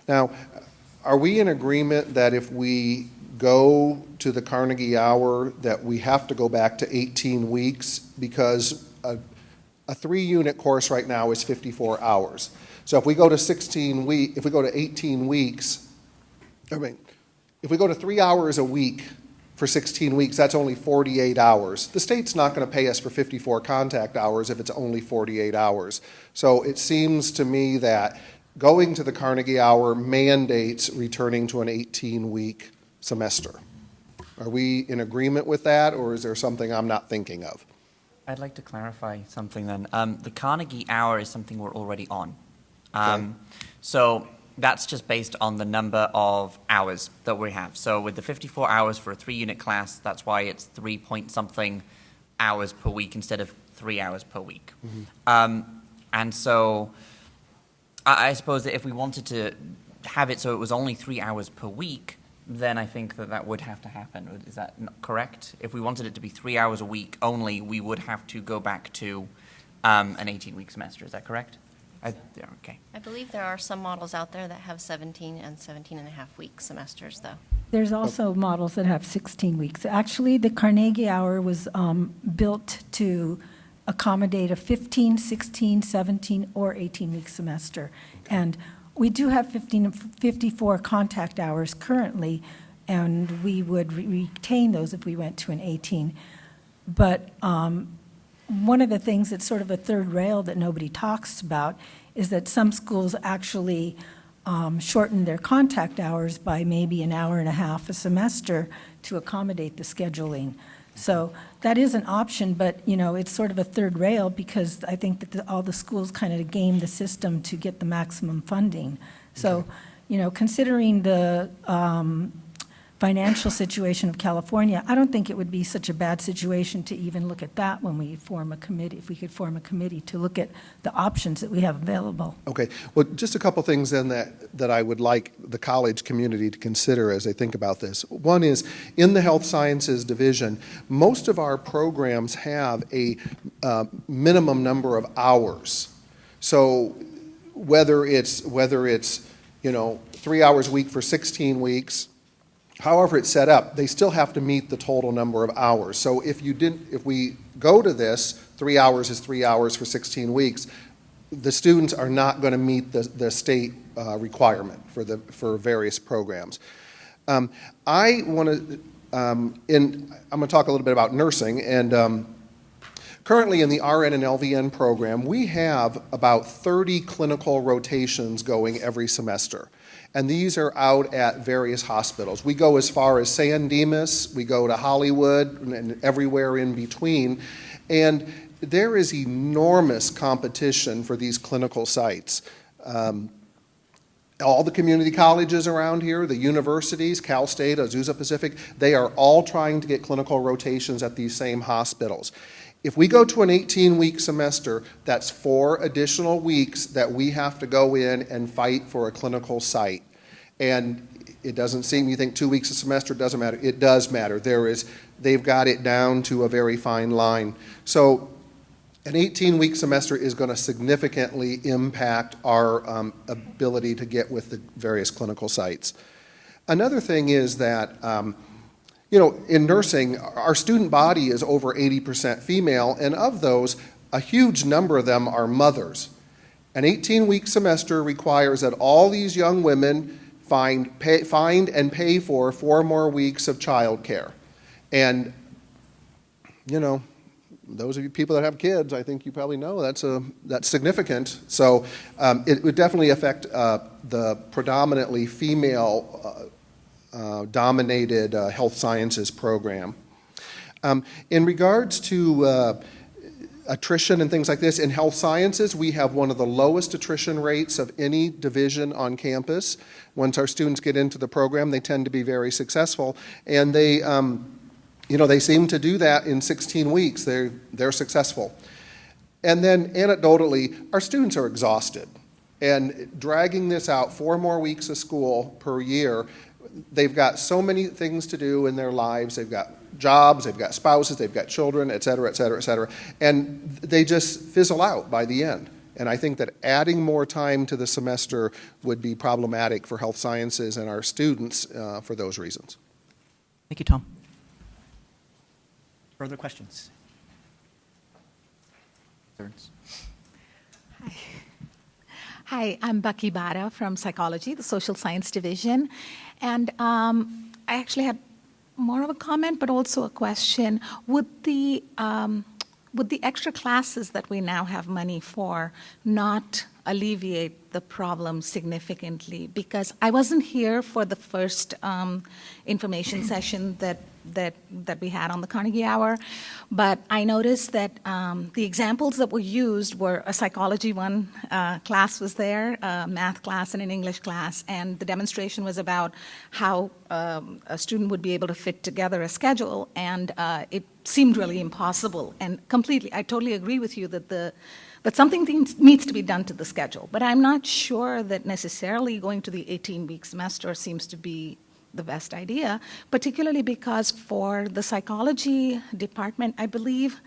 Now, are we in agreement that if we go to the Carnegie Hour that we have to go back to 18 weeks because a 3-unit course right now is 54 hours. So if we go to 18 weeks, if we go to 3 hours a week for 16 weeks, that's only 48 hours. The state's not going to pay us for 54 contact hours if it's only 48 hours. So it seems to me that going to the Carnegie Hour mandates returning to an 18-week semester. Are we in agreement with that, or is there something I'm not thinking of? I'd like to clarify something then. The Carnegie Hour is something we're already on. So that's just based on the number of hours that we have. So with the 54 hours for a 3-unit class, that's why it's 3-point-something hours per week instead of 3 hours per week. Mm-hmm. And so I suppose that if we wanted to have it so it was only 3 hours per week, then I think that would have to happen. Is that not correct? If we wanted it to be 3 hours a week only, we would have to go back to an 18-week semester. Is that correct? Okay. I believe there are some models out there that have 17 and 17.5-week semesters, though. There's also models that have 16 weeks. Actually, the Carnegie Hour was built to accommodate a 15, 16, 17, or 18-week semester. And we do have 54 contact hours currently, and we would retain those if we went to an 18. But one of the things that's sort of a third rail that nobody talks about is that some schools actually shorten their contact hours by maybe an hour and a half a semester to accommodate the scheduling. So that is an option, but it's sort of a third rail because I think that all the schools kind of game the system to get the maximum funding. So, considering the financial situation of California, I don't think it would be such a bad situation to even look at that when we form a committee, if we could form a committee to look at the options that we have available. Okay. Well, just a couple things then that I would like the college community to consider as they think about this. One is, in the Health Sciences Division, most of our programs have a minimum number of hours. So whether it's 3 hours a week for 16 weeks, however it's set up, they still have to meet the total number of hours. So if we go to this, 3 hours is 3 hours for 16 weeks, the students are not going to meet the state requirement for various programs. I want to I'm going to talk a little bit about nursing, and currently in the RN and LVN program, we have about 30 clinical rotations going every semester. And these are out at various hospitals. We go as far as San Dimas, we go to Hollywood, and everywhere in between. And there is enormous competition for these clinical sites. All the community colleges around here, the universities, Cal State, Azusa Pacific, they are all trying to get clinical rotations at these same hospitals. If we go to an 18-week semester, that's 4 additional weeks that we have to go in and fight for a clinical site. And it doesn't seem, you think 2 weeks a semester, doesn't matter. It does matter. They've got it down to a very fine line. So an 18-week semester is going to significantly impact our ability to get with the various clinical sites. Another thing is that, in nursing, our student body is over 80% female, and of those, a huge number of them are mothers. An 18-week semester requires that all these young women find and pay for 4 more weeks of childcare. And, those of you people that have kids, I think you probably know that's significant. So it would definitely affect the predominantly female dominated health sciences program. In regards to attrition and things like this, in health sciences, we have one of the lowest attrition rates of any division on campus. Once our students get into the program, they tend to be very successful, and they seem to do that in 16 weeks. They're successful. And then anecdotally, our students are exhausted. And dragging this out 4 more weeks of school per year, they've got so many things to do in their lives. They've got jobs, they've got spouses, they've got children, et cetera, et cetera, et cetera. And they just fizzle out by the end. And I think that adding more time to the semester would be problematic for health sciences and our students for those reasons. Thank you, Tom. Further questions? Hi, I'm Bucky Bada from Psychology, the Social Science Division. And I actually had more of a comment, but also a question. Would the extra classes that we now have money for not alleviate the problem significantly? Because I wasn't here for the first information session that we had on the Carnegie Hour, but I noticed that the examples that were used were a psychology class was there, a math class and an English class, and the demonstration was about how a student would be able to fit together a schedule, and it seemed really impossible. And completely, I totally agree with you that something needs to be done to the schedule, but I'm not sure that necessarily going to the 18-week semester seems to be the best idea, particularly because for the psychology department, I believe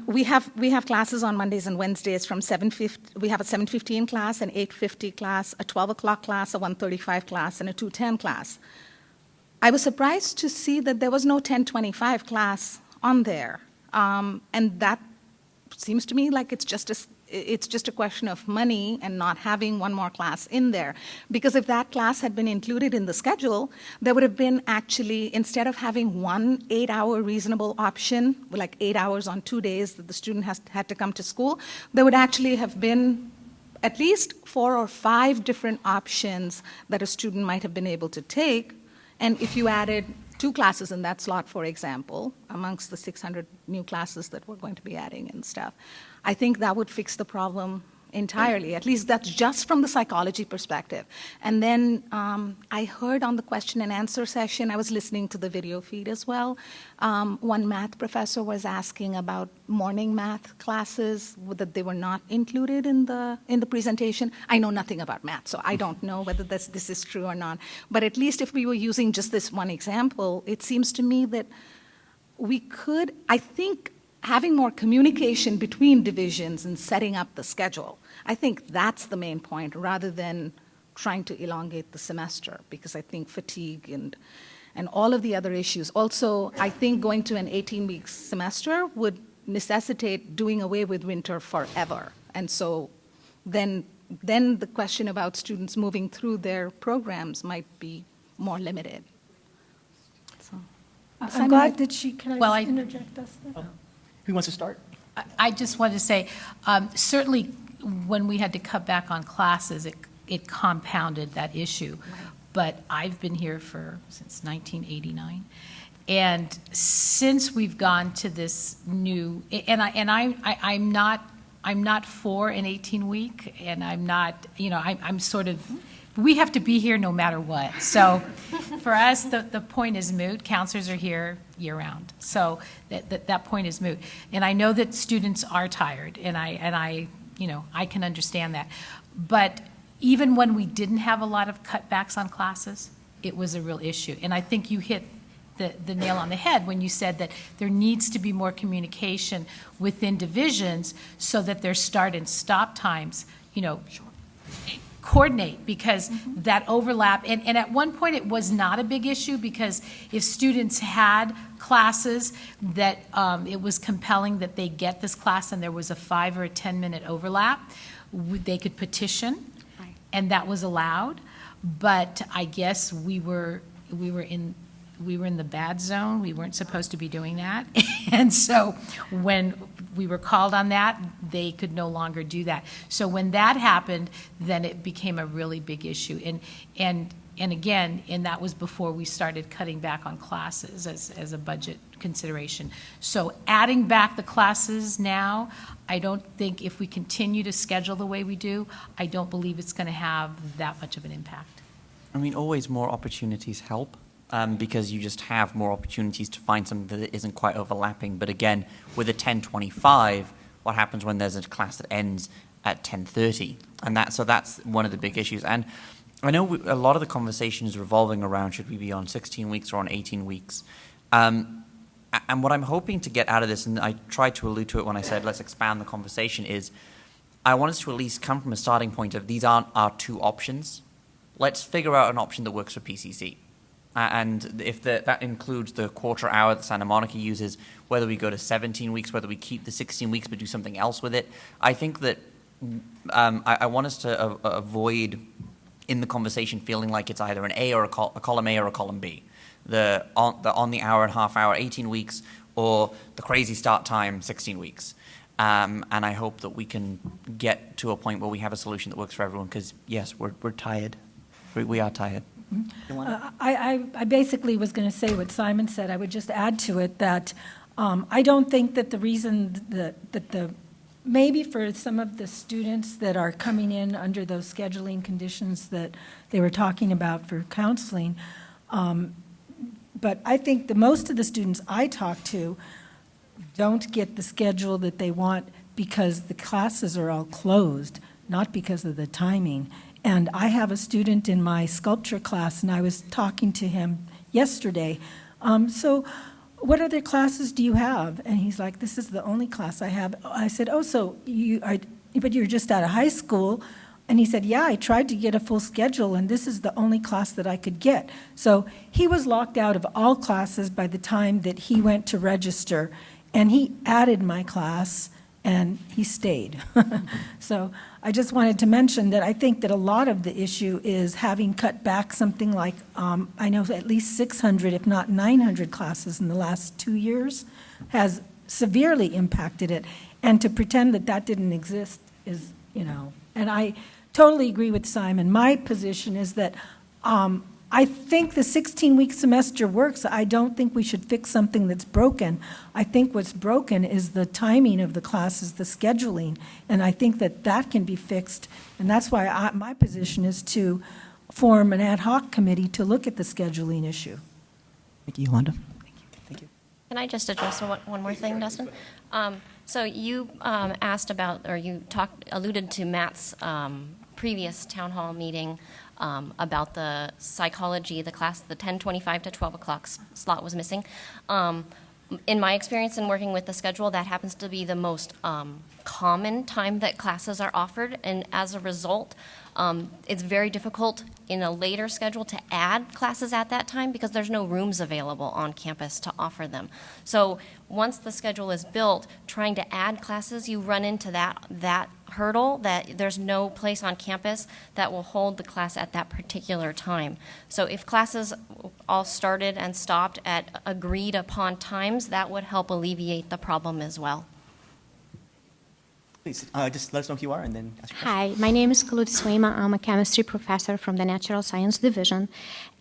we have classes on Mondays and Wednesdays from 7:50. We have a 7:15 class, an 8:50 class, a 12 o'clock class, a 1:35 class, and a 2:10 class. I was surprised to see that there was no 10:25 class on there, and that seems to me like it's just a question of money and not having one more class in there. Because if that class had been included in the schedule, there would have been actually, instead of having one 8-hour reasonable option, like 8 hours on 2 days that the student had to come to school, there would actually have been at least 4 or 5 different options that a student might have been able to take. And if you added 2 classes in that slot, for example, amongst the 600 new classes that we're going to be adding and stuff, I think that would fix the problem entirely. At least that's just from the psychology perspective. And then I heard on the question and answer session, I was listening to the video feed as well, one math professor was asking about morning math classes, that they were not included in the presentation. I know nothing about math, so I don't know whether this is true or not. But at least if we were using just this one example, it seems to me that we could, I think, having more communication between divisions and setting up the schedule. I think that's the main point, rather than trying to elongate the semester, because I think fatigue and all of the other issues. Also, I think going to an 18-week semester would necessitate doing away with winter forever. And so then the question about students moving through their programs might be more limited. So. I'm glad that can Well, I I- interject us? Who wants to start? I just wanted to say, certainly when we had to cut back on classes, it compounded that issue. But I've been here since 1989. And since we've gone to this new, I'm not for an 18-week, and I'm not, I'm sort of, we have to be here no matter what. So for us, the point is moot. Counselors are here year-round. So that point is moot. And I know that students are tired, and I can understand that. But even when we didn't have a lot of cutbacks on classes, it was a real issue. And I think you hit the nail on the head when you said that there needs to be more communication within divisions so that their start and stop times, coordinate, because that overlap, and at one point it was not a big issue, because if students had classes that it was compelling that they get this class and there was a 5 or a 10-minute overlap, they could petition, and that was allowed. But I guess we were in the bad zone. We weren't supposed to be doing that. And so when we were called on that, they could no longer do that. So when that happened, then it became a really big issue. And again, that was before we started cutting back on classes as a budget consideration. So adding back the classes now, I don't think, if we continue to schedule the way we do, I don't believe it's going to have that much of an impact. I mean, always more opportunities help. Because you just have more opportunities to find something that isn't quite overlapping. But again, with a 10:25, what happens when there's a class that ends at 10:30? And that's one of the big issues. And I know a lot of the conversation is revolving around, should we be on 16 weeks or on 18 weeks? And what I'm hoping to get out of this, and I tried to allude to it when I said let's expand the conversation, is I want us to at least come from a starting point of these aren't our two options. Let's figure out an option that works for PCC. And if that includes the quarter hour that Santa Monica uses, whether we go to 17 weeks, whether we keep the 16 weeks but do something else with it, I think that I want us to avoid in the conversation feeling like it's either an A or a column A or a column B. The on the hour and half hour, 18 weeks, or the crazy start time, 16 weeks. And I hope that we can get to a point where we have a solution that works for everyone, because, yes, we're tired. We are tired. I basically was going to say what Simon said. I would just add to it that I don't think that the reason that maybe for some of the students that are coming in under those scheduling conditions that they were talking about for counseling, but I think that most of the students I talk to don't get the schedule that they want because the classes are all closed, not because of the timing. And I have a student in my sculpture class, and I was talking to him yesterday. So what other classes do you have? And he's like, this is the only class I have. I said, oh, so but you're just out of high school. And he said, yeah, I tried to get a full schedule, and this is the only class that I could get. So he was locked out of all classes by the time that he went to register, and he added my class, and he stayed. So I just wanted to mention that I think that a lot of the issue is having cut back something like, I know at least 600, if not 900 classes in the last 2 years has severely impacted it. And to pretend that that didn't exist is, and I totally agree with Simon. My position is that I think the 16-week semester works. I don't think we should fix something that's broken. I think what's broken is the timing of the classes, the scheduling, and I think that can be fixed. And that's why my position is to form an ad hoc committee to look at the scheduling issue. Thank you, Yolanda. Thank you. Can I just address one more thing, Dustin? So you asked about, or you alluded to Matt's previous town hall meeting about the psychology, the class, the 10:25 to 12 o'clock slot was missing. In my experience in working with the schedule, that happens to be the most common time that classes are offered, and as a result, It's very difficult in a later schedule to add classes at that time because there's no rooms available on campus to offer them. So once the schedule is built, trying to add classes, you run into that hurdle that there's no place on campus that will hold the class at that particular time. So if classes all started and stopped at agreed upon times, that would help alleviate the problem as well. Please, just let us know who you are and then ask your question. Hi, my name is Khulud Swema. I'm a chemistry professor from the Natural Science Division.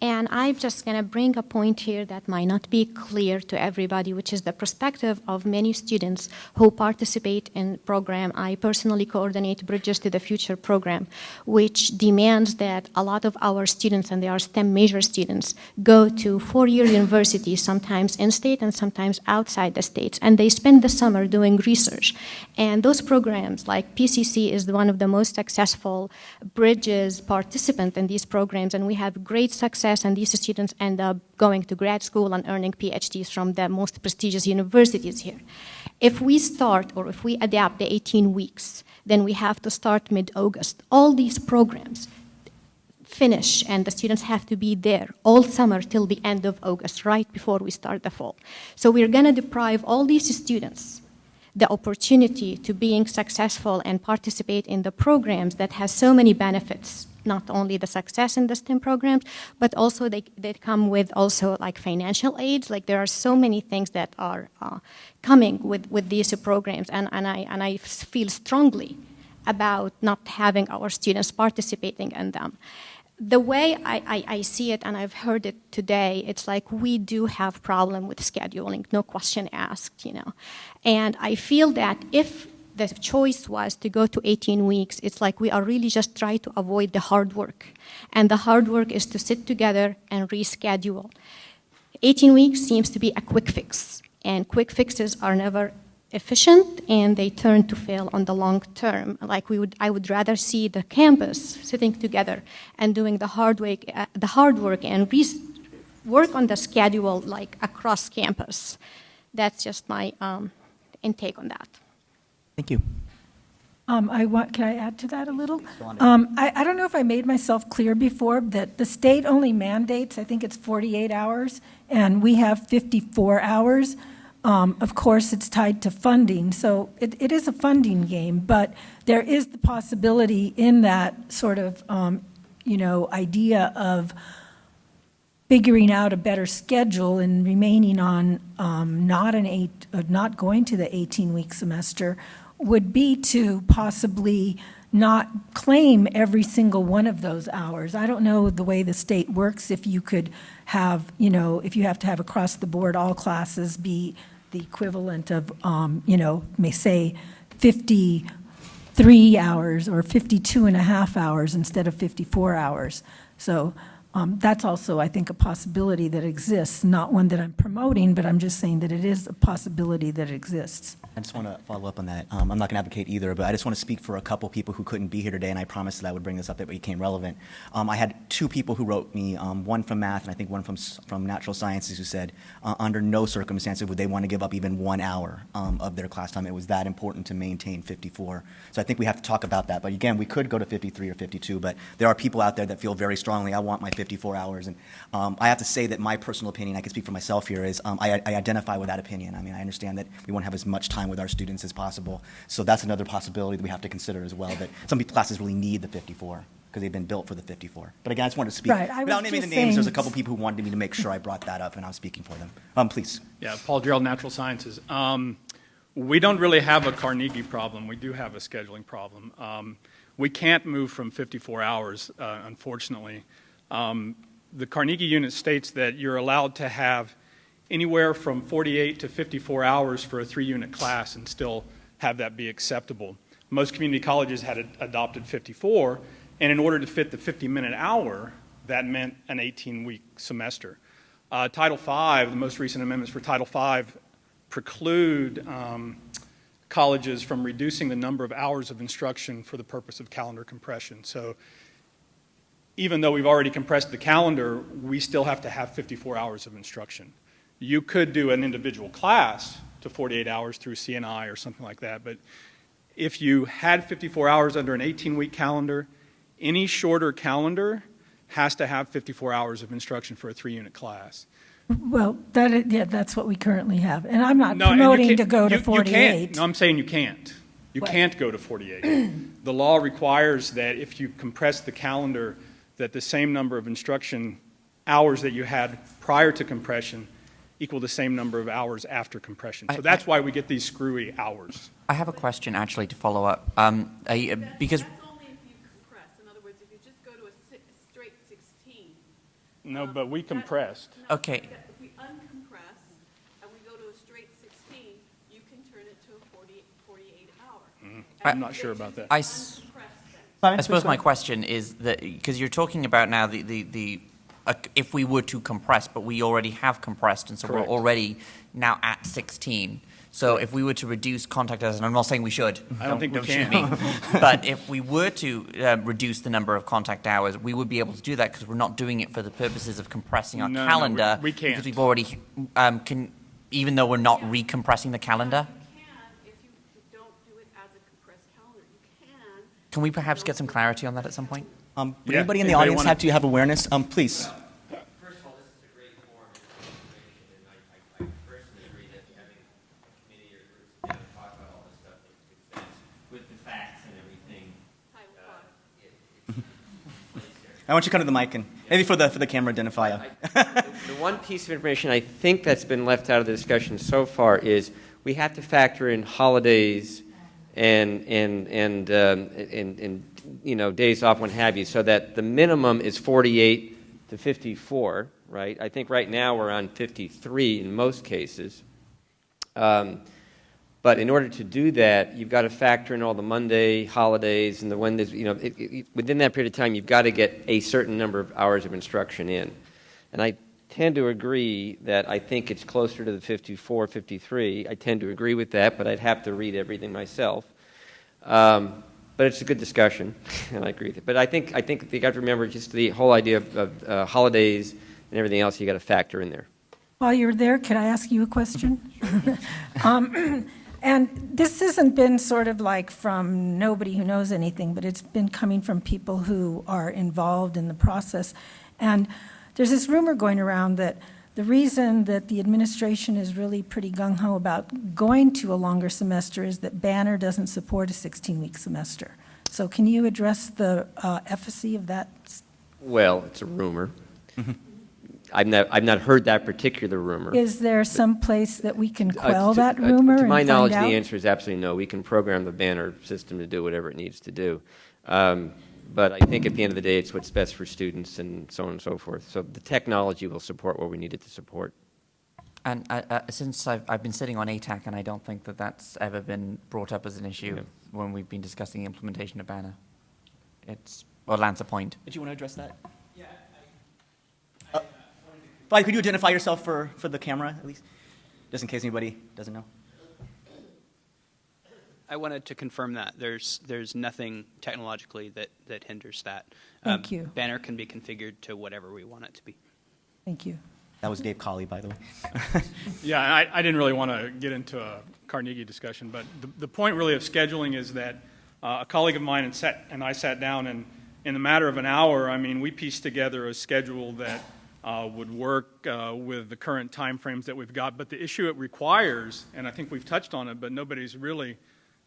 And I'm just going to bring a point here that might not be clear to everybody, which is the perspective of many students who participate in program. I personally coordinate Bridges to the Future program, which demands that a lot of our students, and they are STEM major students, go to four-year universities, sometimes in-state and sometimes outside the states. And they spend the summer doing research. And those programs, like PCC is one of the most successful Bridges participant in these programs, and we have great success, and these students end up going to grad school and earning PhDs from the most prestigious universities here. If we start, or if we adapt the 18 weeks, then we have to start mid-August. All these programs finish, and the students have to be there all summer till the end of August, right before we start the fall. So we're going to deprive all these students the opportunity to being successful and participate in the programs that has so many benefits, not only the success in the STEM programs, but also they come with also like financial aids. Like there are so many things that are coming with these programs, and I feel strongly about not having our students participating in them. The way I see it, and I've heard it today, it's like we do have problem with scheduling, no question asked, And I feel that if the choice was to go to 18 weeks, it's like we are really just trying to avoid the hard work. And the hard work is to sit together and reschedule. 18 weeks seems to be a quick fix, and quick fixes are never efficient, and they turn to fail on the long term. Like I would rather see the campus sitting together and doing the hard work and work on the schedule like across campus. That's just my intake on that. Thank you. Can I add to that a little? I don't know if I made myself clear before that the state only mandates, I think it's 48 hours, and we have 54 hours. Of course, it's tied to funding, so it is a funding game, but there is the possibility in that sort of, idea of figuring out a better schedule and remaining on not going to the 18-week semester would be to possibly not claim every single one of those hours. I don't know the way the state works, if you could have, if you have to have across the board all classes be the equivalent of, may say 53 hours or 52 and a half hours instead of 54 hours. So that's also, I think, a possibility that exists, not one that I'm promoting, but I'm just saying that it is a possibility that exists. I just want to follow up on that. I'm not going to advocate either, but I just want to speak for a couple people who couldn't be here today, and I promised that I would bring this up that became relevant. I had two people who wrote me, one from math and I think one from natural sciences, who said under no circumstances would they want to give up even 1 hour of their class time. It was that important to maintain 54. So I think we have to talk about that. But again, we could go to 53 or 52, but there are people out there that feel very strongly, I want my 54 hours. And I have to say that my personal opinion, I can speak for myself here, is I identify with that opinion. I mean, I understand that we want to have as much time with our students as possible. So that's another possibility that we have to consider as well, that some classes really need the 54 because they've been built for the 54. But again, I just wanted to speak. Right, Without naming the names, there's a couple people who wanted me to make sure I brought that up, and I'm speaking for them. Please. Yeah, Paul Gerald, Natural Sciences. We don't really have a Carnegie problem. We do have a scheduling problem. We can't move from 54 hours, unfortunately. The Carnegie unit states that you're allowed to have anywhere from 48 to 54 hours for a 3-unit class and still have that be acceptable. Most community colleges had adopted 54, and in order to fit the 50-minute hour, that meant an 18-week semester. Title V, the most recent amendments for Title V, preclude colleges from reducing the number of hours of instruction for the purpose of calendar compression. So even though we've already compressed the calendar, we still have to have 54 hours of instruction. You could do an individual class to 48 hours through CNI or something like that, but if you had 54 hours under an 18-week calendar, any shorter calendar has to have 54 hours of instruction for a 3-unit class. Well, that's what we currently have. And I'm not No, and you promoting can't- to go to you 48. can't. No, I'm saying you can't. You What? can't go to 48. The law requires that if you compress the calendar, that the same number of instruction hours that you had prior to compression equal the same number of hours after compression. So that's why we get these screwy hours. I have a question actually to follow up. Because That's only if you compress. In other words, if you just go to a straight 16. No, but we compressed. Okay. If we uncompress and we go to a straight 16, you can turn it to a 48 hour. I'm not sure about that. I suppose my question is that because you're talking about now if we were to compress, but we already have compressed, and so Correct. we're already now at 16. So if we were to reduce contact hours, and I'm not saying we should. I don't think we shoot can. me. But if we were to reduce the number of contact hours, we would be able to do that because we're not doing it for the purposes of compressing our No, calendar. we can't. Because we've already, even though we're not recompressing the calendar. You can if you don't do it as a compressed calendar. You can. Can we perhaps get some clarity on that at some point? Would Yeah, anybody in the anybody audience wanna- have to have awareness? Please. First of all, this is a great forum and information, and I personally agree that having a committee or groups together to talk about all this stuff makes good sense with the facts and everything. I want you to come to the mic and maybe for the camera identify. The one piece of information I think that's been left out of the discussion so far is we have to factor in holidays and days off, what have you, so that the minimum is 48 to 54, right? I think right now we're on 53 in most cases. But in order to do that, you've got to factor in all the Monday holidays and the Wednesdays. Within that period of time, you've got to get a certain number of hours of instruction in. And I tend to agree that I think it's closer to the 54, 53. I tend to agree with that, but I'd have to read everything myself. But it's a good discussion, and I agree with it. But I think you got to remember just the whole idea of holidays and everything else you got to factor in there. While you're there, could I ask you a question? And this hasn't been sort of like from nobody who knows anything, but it's been coming from people who are involved in the process. And there's this rumor going around that the reason that the administration is really pretty gung-ho about going to a longer semester is that Banner doesn't support a 16-week semester. So can you address the efficacy of that? Well, it's a rumor. I've not heard that particular rumor. Is there some place that we can quell that rumor To my and knowledge, find out? the answer is absolutely no. We can program the Banner system to do whatever it needs to do. But I think at the end of the day, it's what's best for students and so on and so forth. So the technology will support what we need it to support. And since I've been sitting on ATAC, and I don't think that that's ever been brought up as an issue when we've been discussing the implementation of Banner. Lance, a point. Did you want to address that? Yeah. Could you identify yourself for the camera, at least? Just in case anybody doesn't know. I wanted to confirm that there's nothing technologically that hinders that. Thank you. Banner can be configured to whatever we want it to be. Thank you. That was Dave Colley, by the way. Yeah, and I didn't really want to get into a Carnegie discussion, but the point really of scheduling is that a colleague of mine and I sat down, and in a matter of an hour, we pieced together a schedule that would work with the current timeframes that we've got. But the issue it requires, and I think we've touched on it, but nobody's really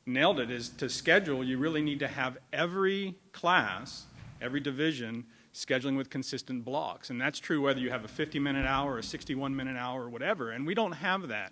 nailed it, is to schedule. You really need to have every class, every division, scheduling with consistent blocks. And that's true whether you have a 50-minute hour, or a 61-minute hour, or whatever. And we don't have that.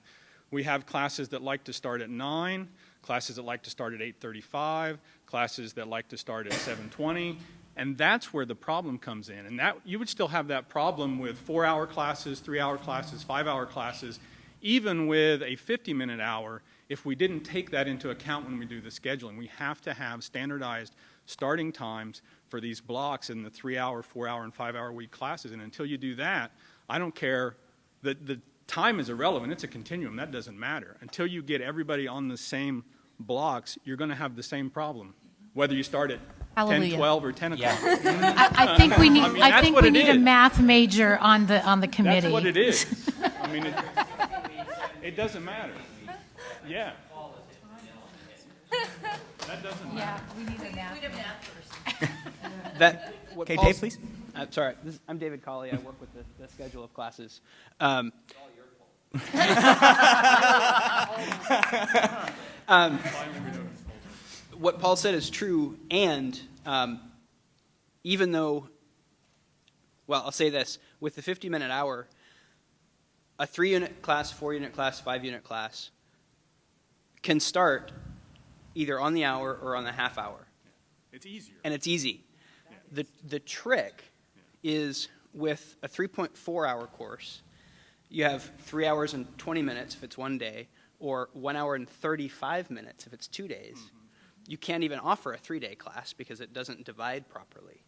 We have classes that like to start at 9, classes that like to start at 8:35, classes that like to start at 7:20. And that's where the problem comes in. And that you would still have that problem with 4-hour classes, 3-hour classes, 5-hour classes, even with a 50-minute hour, if we didn't take that into account when we do the scheduling. We have to have standardized starting times for these blocks in the 3-hour, 4-hour, and 5-hour week classes. And until you do that, I don't care. The time is irrelevant. It's a continuum. That doesn't matter. Until you get everybody on the same blocks, you're going to have the same problem, whether you start at 10, 12, or 10 o'clock. I think we need. I think we need a math major on the committee. That's what it is. It doesn't matter. Yeah. That doesn't matter. Yeah, we need a math person. What Okay, Paul's- Dave, please. Sorry, I'm David Colley. I work with the schedule of classes. What Paul said is true, and even though, well, I'll say this, with the 50-minute hour, a 3-unit class, 4-unit class, 5-unit class can start either on the hour or on the half hour. It's easier. And it's easy. The trick is with a 3.4-hour course, you have 3 hours and 20 minutes if it's one day, or 1 hour and 35 minutes if it's 2 days. You can't even offer a 3-day class because it doesn't divide properly.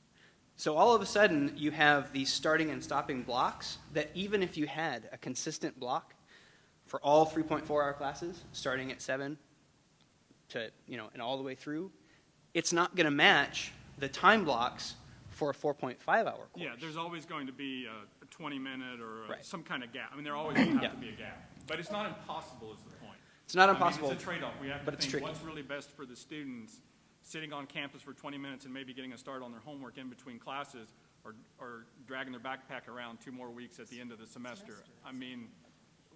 So all of a sudden, you have these starting and stopping blocks that even if you had a consistent block for all 3.4-hour classes, starting at 7 to, and all the way through, it's not going to match the time blocks for a 4.5-hour course. Yeah, there's always going to be a 20-minute or Right. some kind of gap. I mean, there always going to have to be a gap. But it's not impossible is the point. It's not impossible. It's a trade-off. We have to but it's think tricky. what's really best for the students sitting on campus for 20 minutes and maybe getting a start on their homework in between classes or dragging their backpack around 2 more weeks at the end of the semester. I mean,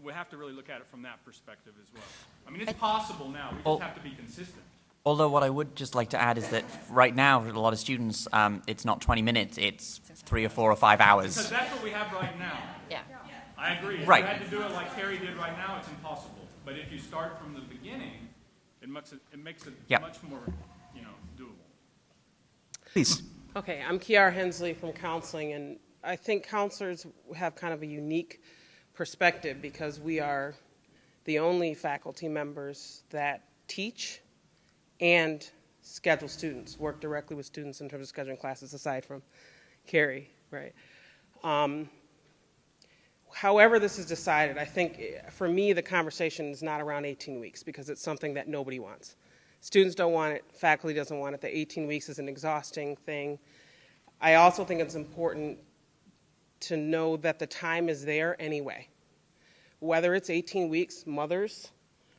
we have to really look at it from that perspective as well. I mean, it's possible now. We just have to be consistent. Although what I would just like to add is that right now, for a lot of students, it's not 20 minutes, it's 3 or 4 or 5 hours. Because that's what we have right now. Yeah. I agree. If Right. you had to do it like Carrie did right now, it's impossible. But if you start from the beginning, it makes it Yep. much more, doable. Please. Okay, I'm Kiara Hensley from counseling, and I think counselors have kind of a unique perspective because we are the only faculty members that teach and schedule students, work directly with students in terms of scheduling classes, aside from Carrie, right? However this is decided, I think for me the conversation is not around 18 weeks because it's something that nobody wants. Students don't want it, faculty doesn't want it, the 18 weeks is an exhausting thing. I also think it's important to know that the time is there anyway. Whether it's 18 weeks, mothers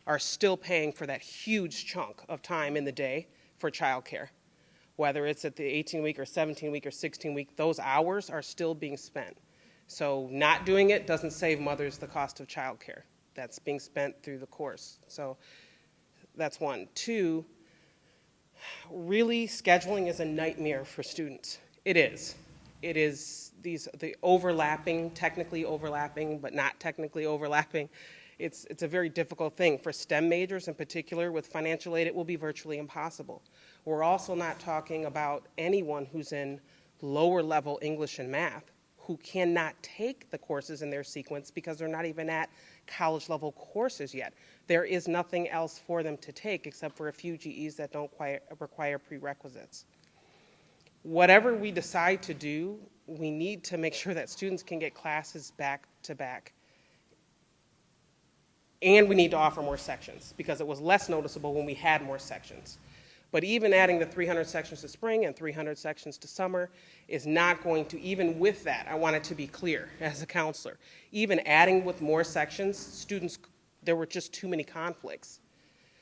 are still paying for that huge chunk of time in the day for childcare. Whether it's at the 18-week or 17-week or 16-week, those hours are still being spent. So not doing it doesn't save mothers the cost of childcare. That's being spent through the course. So that's one. Two, really scheduling is a nightmare for students. It is. It is the overlapping, technically overlapping, but not technically overlapping. It's a very difficult thing. For STEM majors in particular, with financial aid, it will be virtually impossible. We're also not talking about anyone who's in lower level English and math who cannot take the courses in their sequence because they're not even at college level courses yet. There is nothing else for them to take except for a few GEs that don't require prerequisites. Whatever we decide to do, we need to make sure that students can get classes back to back. And we need to offer more sections because it was less noticeable when we had more sections. But even adding the 300 sections to spring and 300 sections to summer is not going to, even with that, I want it to be clear as a counselor, even adding with more sections, students, there were just too many conflicts.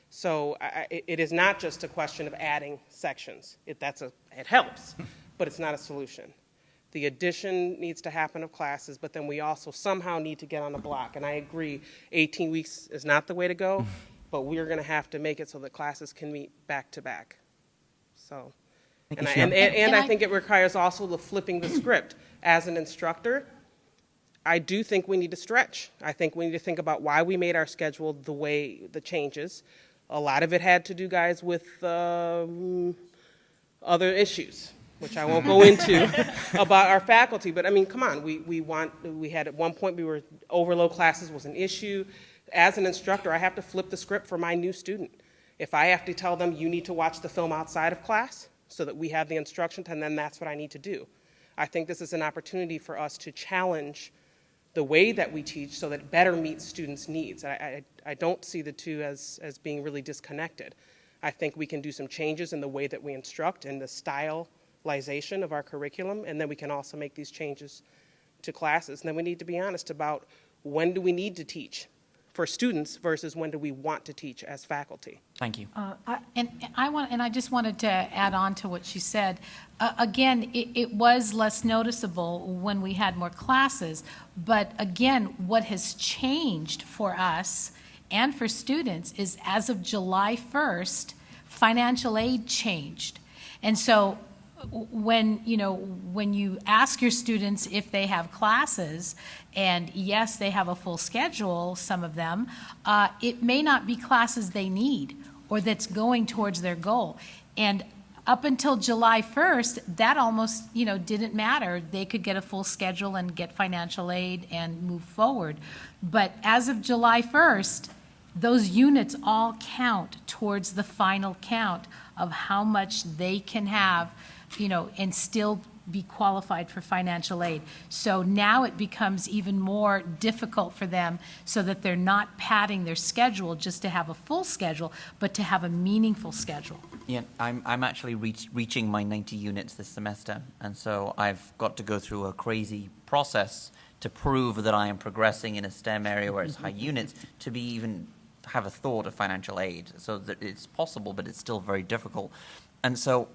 So it is not just a question of adding sections. It helps, but it's not a solution. The addition needs to happen of classes, but then we also somehow need to get on the block. And I agree, 18 weeks is not the way to go, but we're going to have to make it so that classes can meet back to back. So, and I think it requires also the flipping the script. As an instructor, I do think we need to stretch. I think we need to think about why we made our schedule the way the changes. A lot of it had to do, guys, with other issues, which I won't go into about our faculty. But I mean, come on, we had at one point overload classes was an issue. As an instructor, I have to flip the script for my new student. If I have to tell them you need to watch the film outside of class so that we have the instruction, and then that's what I need to do. I think this is an opportunity for us to challenge the way that we teach so that it better meets students' needs. I don't see the two as being really disconnected. I think we can do some changes in the way that we instruct and the stylization of our curriculum, and then we can also make these changes to classes. And then we need to be honest about when do we need to teach for students versus when do we want to teach as faculty. Thank you. I just wanted to add on to what she said. Again, it was less noticeable when we had more classes, but again, what has changed for us and for students is as of July 1st, financial aid changed. And so when you ask your students if they have classes, and yes, they have a full schedule, some of them, it may not be classes they need or that's going towards their goal. And up until July 1st, that almost, didn't matter. They could get a full schedule and get financial aid and move forward. But as of July 1st, those units all count towards the final count of how much they can have, and still be qualified for financial aid. So now it becomes even more difficult for them so that they're not padding their schedule just to have a full schedule, but to have a meaningful schedule. Yeah, I'm actually reaching my 90 units this semester, and so I've got to go through a crazy process to prove that I am progressing in a STEM area where it's high units to be even have a thought of financial aid. So that it's possible, but it's still very difficult. And so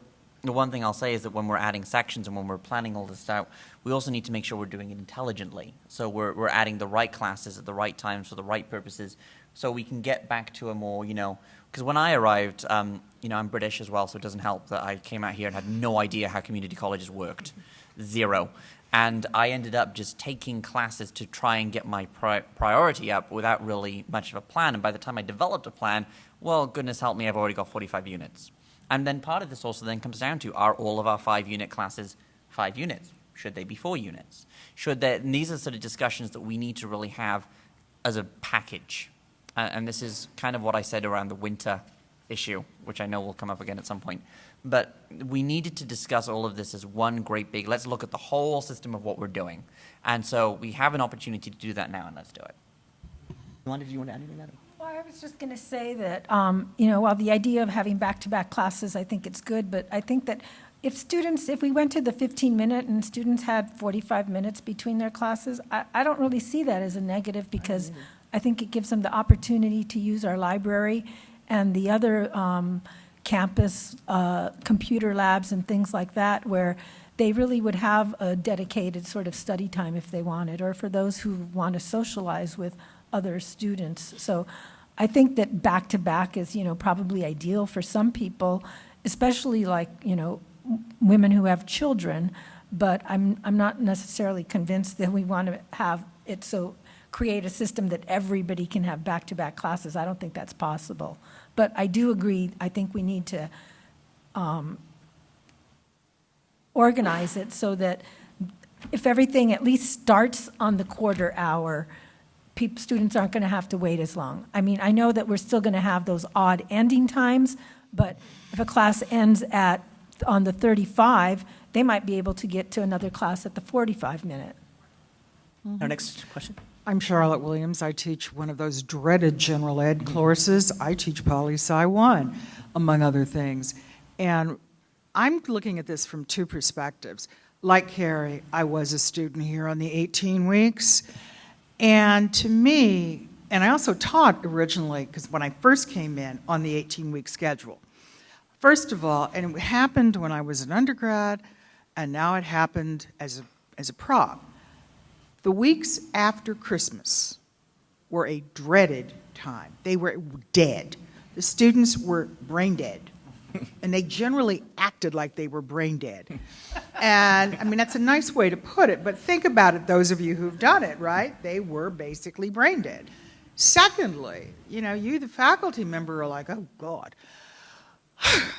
the one thing I'll say is that when we're adding sections and when we're planning all this out, we also need to make sure we're doing it intelligently. So we're adding the right classes at the right times for the right purposes, so we can get back to a more, because when I arrived, I'm British as well, so it doesn't help that I came out here and had no idea how community colleges worked. Zero. And I ended up just taking classes to try and get my priority up without really much of a plan. And by the time I developed a plan, well, goodness help me, I've already got 45 units. And then part of this also then comes down to, are all of our 5-unit classes 5 units? Should they be 4 units? And these are sort of discussions that we need to really have as a package. And this is kind of what I said around the winter issue, which I know will come up again at some point. But we needed to discuss all of this as one great big, let's look at the whole system of what we're doing. And so we have an opportunity to do that now, and let's do it. Yolanda, do you want to add anything to that? Well, I was just going to say that, while the idea of having back-to-back classes, I think it's good, but I think that if we went to the 15-minute and students had 45 minutes between their classes, I don't really see that as a negative, because I think it gives them the opportunity to use our library and the other campus computer labs and things like that, where they really would have a dedicated sort of study time if they wanted, or for those who want to socialize with other students. So I think that back-to-back is, probably ideal for some people, especially like, women who have children, but I'm not necessarily convinced that we want to have it create a system that everybody can have back-to-back classes. I don't think that's possible. But I do agree, I think we need to organize it so that if everything at least starts on the quarter hour, students aren't going to have to wait as long. I mean, I know that we're still going to have those odd ending times, but if a class ends on the 35, they might be able to get to another class at the 45-minute. Our next question. I'm Charlotte Williams. I teach one of those dreaded general ed courses. I teach Poli-Sci 1, among other things. And I'm looking at this from 2 perspectives. Like Carrie, I was a student here on the 18 weeks. And to me, and I also taught originally, because when I first came in, on the 18-week schedule. First of all, and it happened when I was an undergrad, and now it happened as a prof. The weeks after Christmas were a dreaded time. They were dead. The students were brain dead. And they generally acted like they were brain dead. And, I mean, that's a nice way to put it, but think about it, those of you who've done it, right? They were basically brain dead. Secondly, you, the faculty member, are like, oh, God.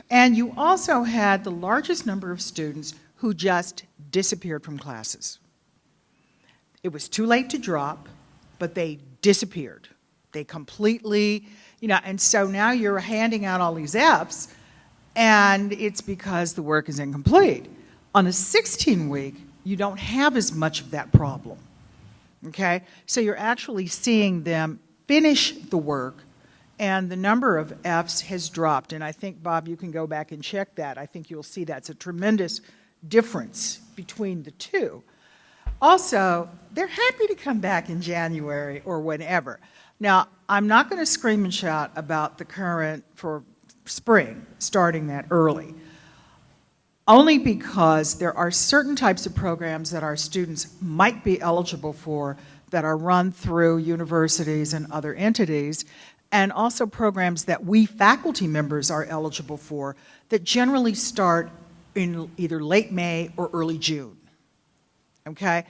And you also had the largest number of students who just disappeared from classes. It was too late to drop, but they disappeared. They completely, and so now you're handing out all these Fs, and it's because the work is incomplete. On a 16-week, you don't have as much of that problem, okay? So you're actually seeing them finish the work, and the number of Fs has dropped. And I think, Bob, you can go back and check that. I think you'll see that's a tremendous difference between the two. Also, they're happy to come back in January or whenever. Now, I'm not going to scream and shout about the current for spring, starting that early, only because there are certain types of programs that our students might be eligible for that are run through universities and other entities, and also programs that we faculty members are eligible for that generally start in either late May or early June. Okay?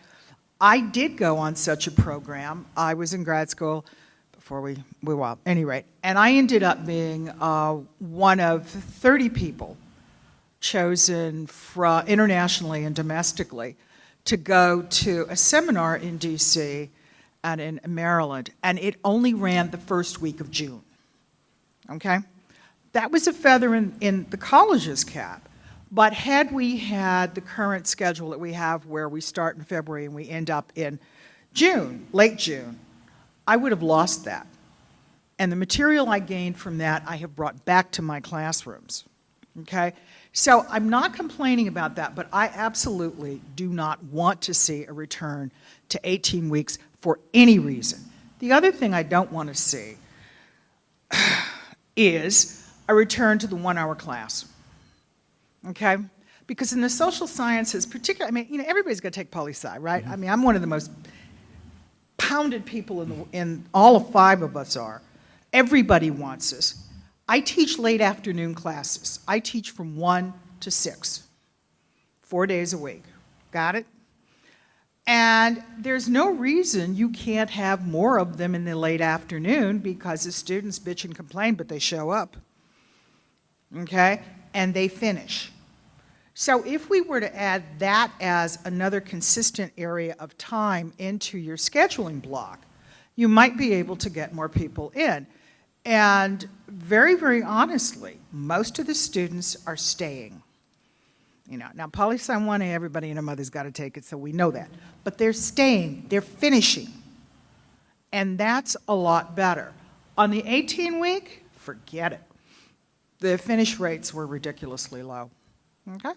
I did go on such a program. I was in grad school before well, at any rate, and I ended up being one of 30 people chosen internationally and domestically to go to a seminar in D.C. and in Maryland, and it only ran the first week of June. Okay? That was a feather in the college's cap, but had we had the current schedule that we have where we start in February and we end up in June, late June, I would have lost that. And the material I gained from that I have brought back to my classrooms. Okay? So I'm not complaining about that, but I absolutely do not want to see a return to 18 weeks for any reason. The other thing I don't want to see is a return to the 1-hour class. Okay? Because in the social sciences, particularly, I mean, everybody's got to take poli-sci, right? I mean, I'm one of the most pounded people in all of 5 of us are. Everybody wants this. I teach late afternoon classes. I teach from 1 to 6, 4 days a week. Got it? And there's no reason you can't have more of them in the late afternoon because the students bitch and complain, but they show up. Okay? And they finish. So if we were to add that as another consistent area of time into your scheduling block, you might be able to get more people in. And very, very honestly, most of the students are staying. Now poli-sci 1A, everybody and their mother's got to take it, so we know that. But they're staying, they're finishing. And that's a lot better. On the 18-week, forget it. The finish rates were ridiculously low. Okay?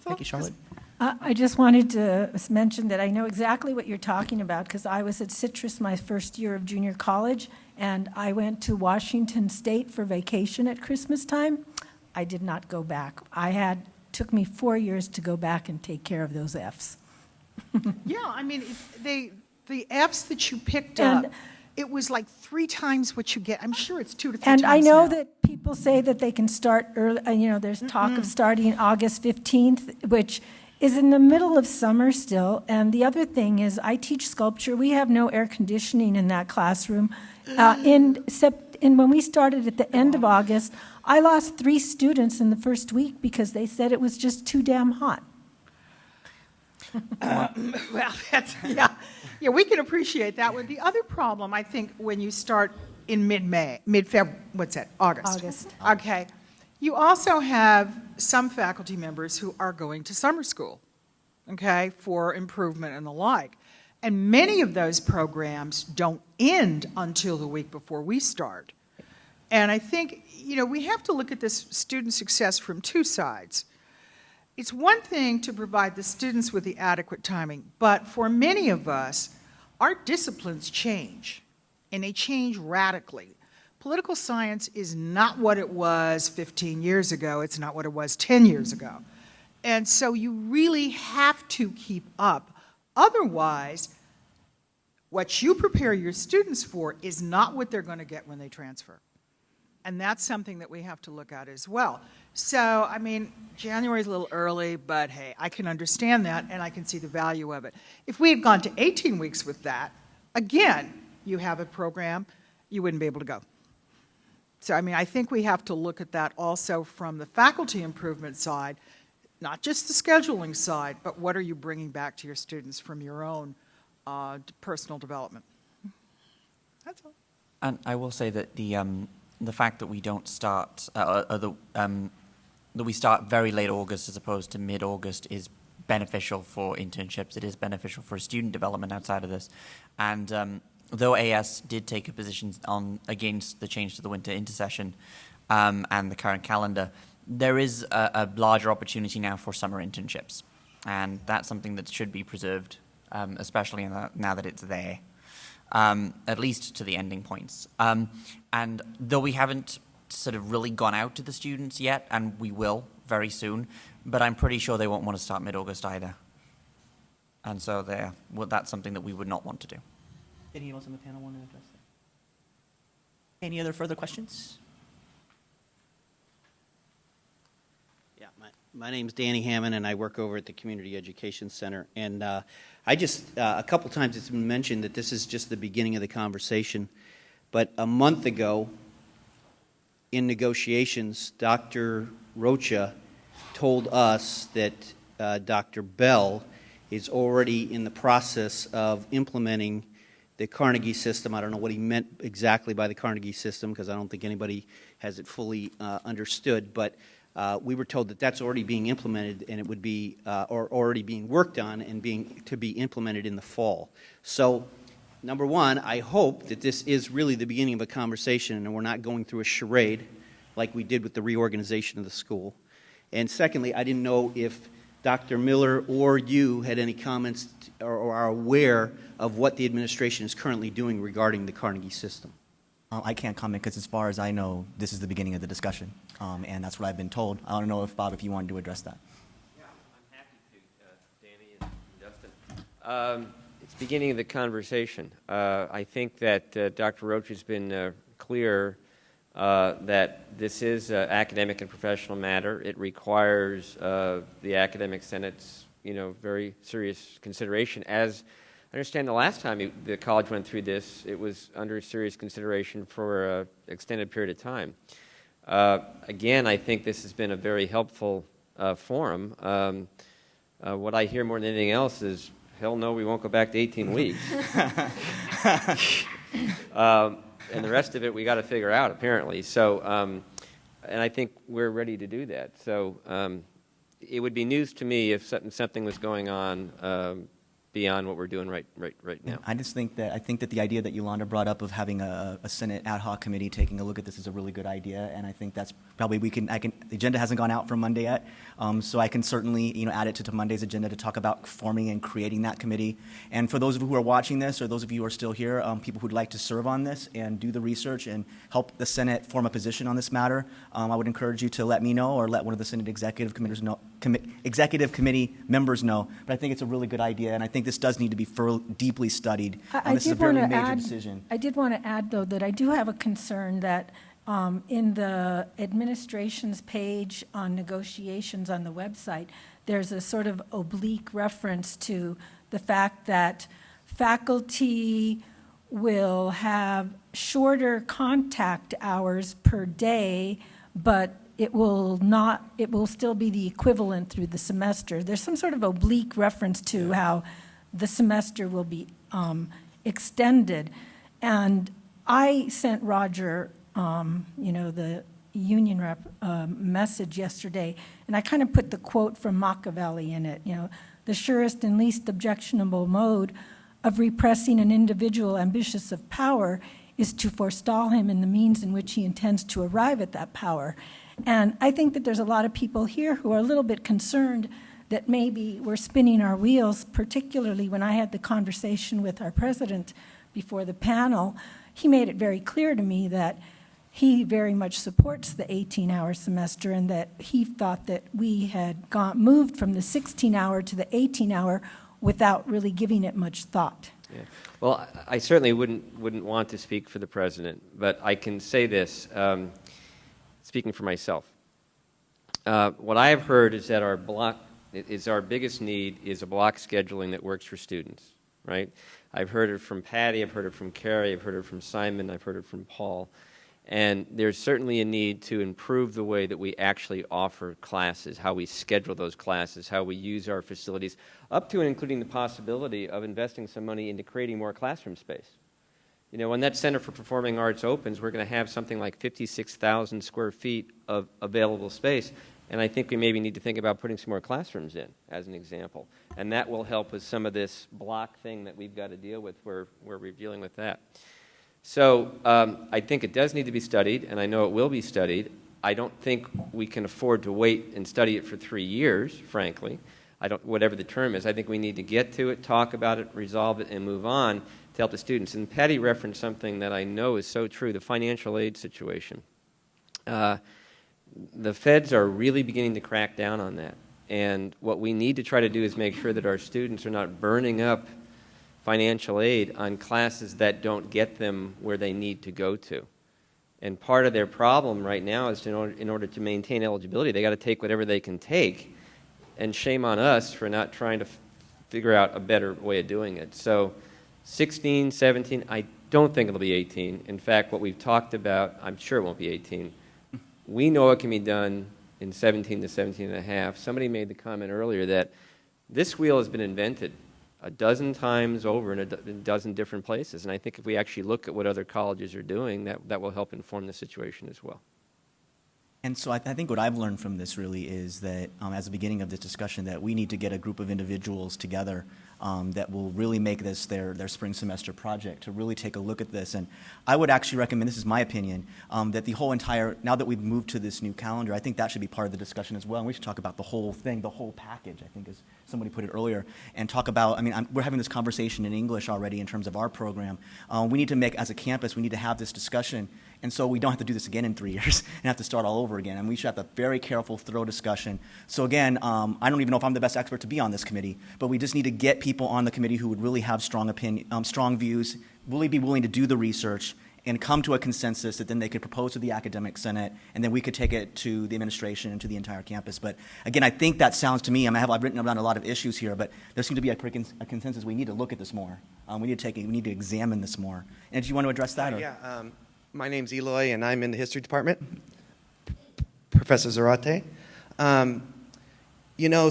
Thank you, Charlotte. I just wanted to mention that I know exactly what you're talking about because I was at Citrus my first year of junior college, and I went to Washington State for vacation at Christmas time. I did not go back. Took me 4 years to go back and take care of those Fs. Yeah, I mean, the Fs that you picked up, it was like 3 times what you get. I'm sure it's 2 to 3 times And I know now. that people say that they can start early, there's talk of starting August 15th, which is in the middle of summer still. And the other thing is I teach sculpture. We have no air conditioning in that classroom. And when we started at the end of August, I lost 3 students in the first week because they said it was just too damn hot. Well, yeah, we can appreciate that one. The other problem, I think, when you start in mid-February, what's that, August. Okay. You also have some faculty members who are going to summer school, okay, for improvement and the like. And many of those programs don't end until the week before we start. And I think, we have to look at this student success from 2 sides. It's one thing to provide the students with the adequate timing, but for many of us, our disciplines change, and they change radically. Political science is not what it was 15 years ago. It's not what it was 10 years ago. And so you really have to keep up. Otherwise, what you prepare your students for is not what they're going to get when they transfer. And that's something that we have to look at as well. So, I mean, January's a little early, but hey, I can understand that, and I can see the value of it. If we had gone to 18 weeks with that, again, you have a program, you wouldn't be able to go. So, I mean, I think we have to look at that also from the faculty improvement side, not just the scheduling side, but what are you bringing back to your students from your own personal development. That's all. And I will say that the fact that we don't start, that we start very late August as opposed to mid-August is beneficial for internships. It is beneficial for student development outside of this. And though AS did take a position against the change to the winter intersession and the current calendar, there is a larger opportunity now for summer internships. And that's something that should be preserved, especially now that it's there. at least to the ending points. And though we haven't sort of really gone out to the students yet, and we will very soon, but I'm pretty sure they won't want to start mid-August either. And so that's something that we would not want to do. Anyone else on the panel want to address that? Any other further questions? Yeah, my name's Danny Hammond, and I work over at the Community Education Center. And I just, a couple times it's been mentioned that this is just the beginning of the conversation. But a month ago, in negotiations, Dr. Rocha told us that Dr. Bell is already in the process of implementing the Carnegie system. I don't know what he meant exactly by the Carnegie system because I don't think anybody has it fully understood, but we were told that that's already being implemented and it would be, or already being worked on and to be implemented in the fall. So, number one, I hope that this is really the beginning of a conversation and we're not going through a charade like we did with the reorganization of the school. And secondly, I didn't know if Dr. Miller or you had any comments or are aware of what the administration is currently doing regarding the Carnegie system. I can't comment because as far as I know, this is the beginning of the discussion, and that's what I've been told. I don't know if, Bob, if you wanted to address that. Yeah, I'm happy to, Danny and Dustin. It's the beginning of the conversation. I think that Dr. Roach has been clear that this is an academic and professional matter. It requires the academic senate's, very serious consideration. As I understand, the last time the college went through this, it was under serious consideration for an extended period of time. Again, I think this has been a very helpful forum. What I hear more than anything else is, hell no, we won't go back to 18 weeks. And the rest of it we got to figure out, apparently. So, and I think we're ready to do that. So it would be news to me if something was going on beyond what we're doing right now. I think that the idea that Yolanda brought up of having a Senate ad hoc committee taking a look at this is a really good idea, and I think that's probably the agenda hasn't gone out for Monday yet, so I can certainly add it to Monday's agenda to talk about forming and creating that committee. And for those of you who are watching this, or those of you who are still here, people who'd like to serve on this and do the research and help the Senate form a position on this matter, I would encourage you to let me know or let one of the Senate executive committee members know. But I think it's a really good idea, and I think this does need to be deeply studied. This is a very major decision. I did want to add, though, that I do have a concern that in the administration's page on negotiations on the website, there's a sort of oblique reference to the fact that faculty will have shorter contact hours per day, but it will still be the equivalent through the semester. There's some sort of oblique reference to how the semester will be extended. And I sent Roger, the union rep, message yesterday, and I kind of put the quote from Machiavelli in it, the surest and least objectionable mode of repressing an individual ambitious of power is to forestall him in the means in which he intends to arrive at that power. And I think that there's a lot of people here who are a little bit concerned that maybe we're spinning our wheels, particularly when I had the conversation with our president before the panel. He made it very clear to me that he very much supports the 18-hour semester and that he thought that we had moved from the 16-hour to the 18-hour without really giving it much thought. Yeah. Well, I certainly wouldn't want to speak for the president, but I can say this, speaking for myself. What I have heard is that our biggest need is a block scheduling that works for students, right? I've heard it from Patty, I've heard it from Carrie, I've heard it from Simon, I've heard it from Paul. And there's certainly a need to improve the way that we actually offer classes, how we schedule those classes, how we use our facilities, up to and including the possibility of investing some money into creating more classroom space. When that Center for Performing Arts opens, we're going to have something like 56,000 square feet of available space, and I think we maybe need to think about putting some more classrooms in, as an example. And that will help with some of this block thing that we've got to deal with where we're dealing with that. So I think it does need to be studied, and I know it will be studied. I don't think we can afford to wait and study it for 3 years, frankly. Whatever the term is, I think we need to get to it, talk about it, resolve it, and move on to help the students. And Patty referenced something that I know is so true, the financial aid situation. The feds are really beginning to crack down on that. And what we need to try to do is make sure that our students are not burning up financial aid on classes that don't get them where they need to go to. And part of their problem right now is in order to maintain eligibility, they got to take whatever they can take. And shame on us for not trying to figure out a better way of doing it. So 16, 17, I don't think it'll be 18. In fact, what we've talked about, I'm sure it won't be 18. We know it can be done in 17 to 17 and a half. Somebody made the comment earlier that this wheel has been invented a dozen times over in a dozen different places. And I think if we actually look at what other colleges are doing, that will help inform the situation as well. And so I think what I've learned from this really is that, as the beginning of this discussion, that we need to get a group of individuals together that will really make this their spring semester project, to really take a look at this. And I would actually recommend, this is my opinion, that the whole entire, now that we've moved to this new calendar, I think that should be part of the discussion as well. And we should talk about the whole thing, the whole package, I think, as somebody put it earlier, and talk about, we're having this conversation in English already in terms of our program. We need to make, as a campus, we need to have this discussion. And so we don't have to do this again in 3 years and have to start all over again. And we should have a very careful, thorough discussion. So again, I don't even know if I'm the best expert to be on this committee, but we just need to get people on the committee who would really have strong views, really be willing to do the research, and come to a consensus that then they could propose to the academic senate, and then we could take it to the administration and to the entire campus. But again, I think that sounds to me, I've written down a lot of issues here, but there seems to be a consensus. We need to look at this more. We need to examine this more. And do you want to address that? Yeah. My name's Eloy, and I'm in the history department. Professor Zarate.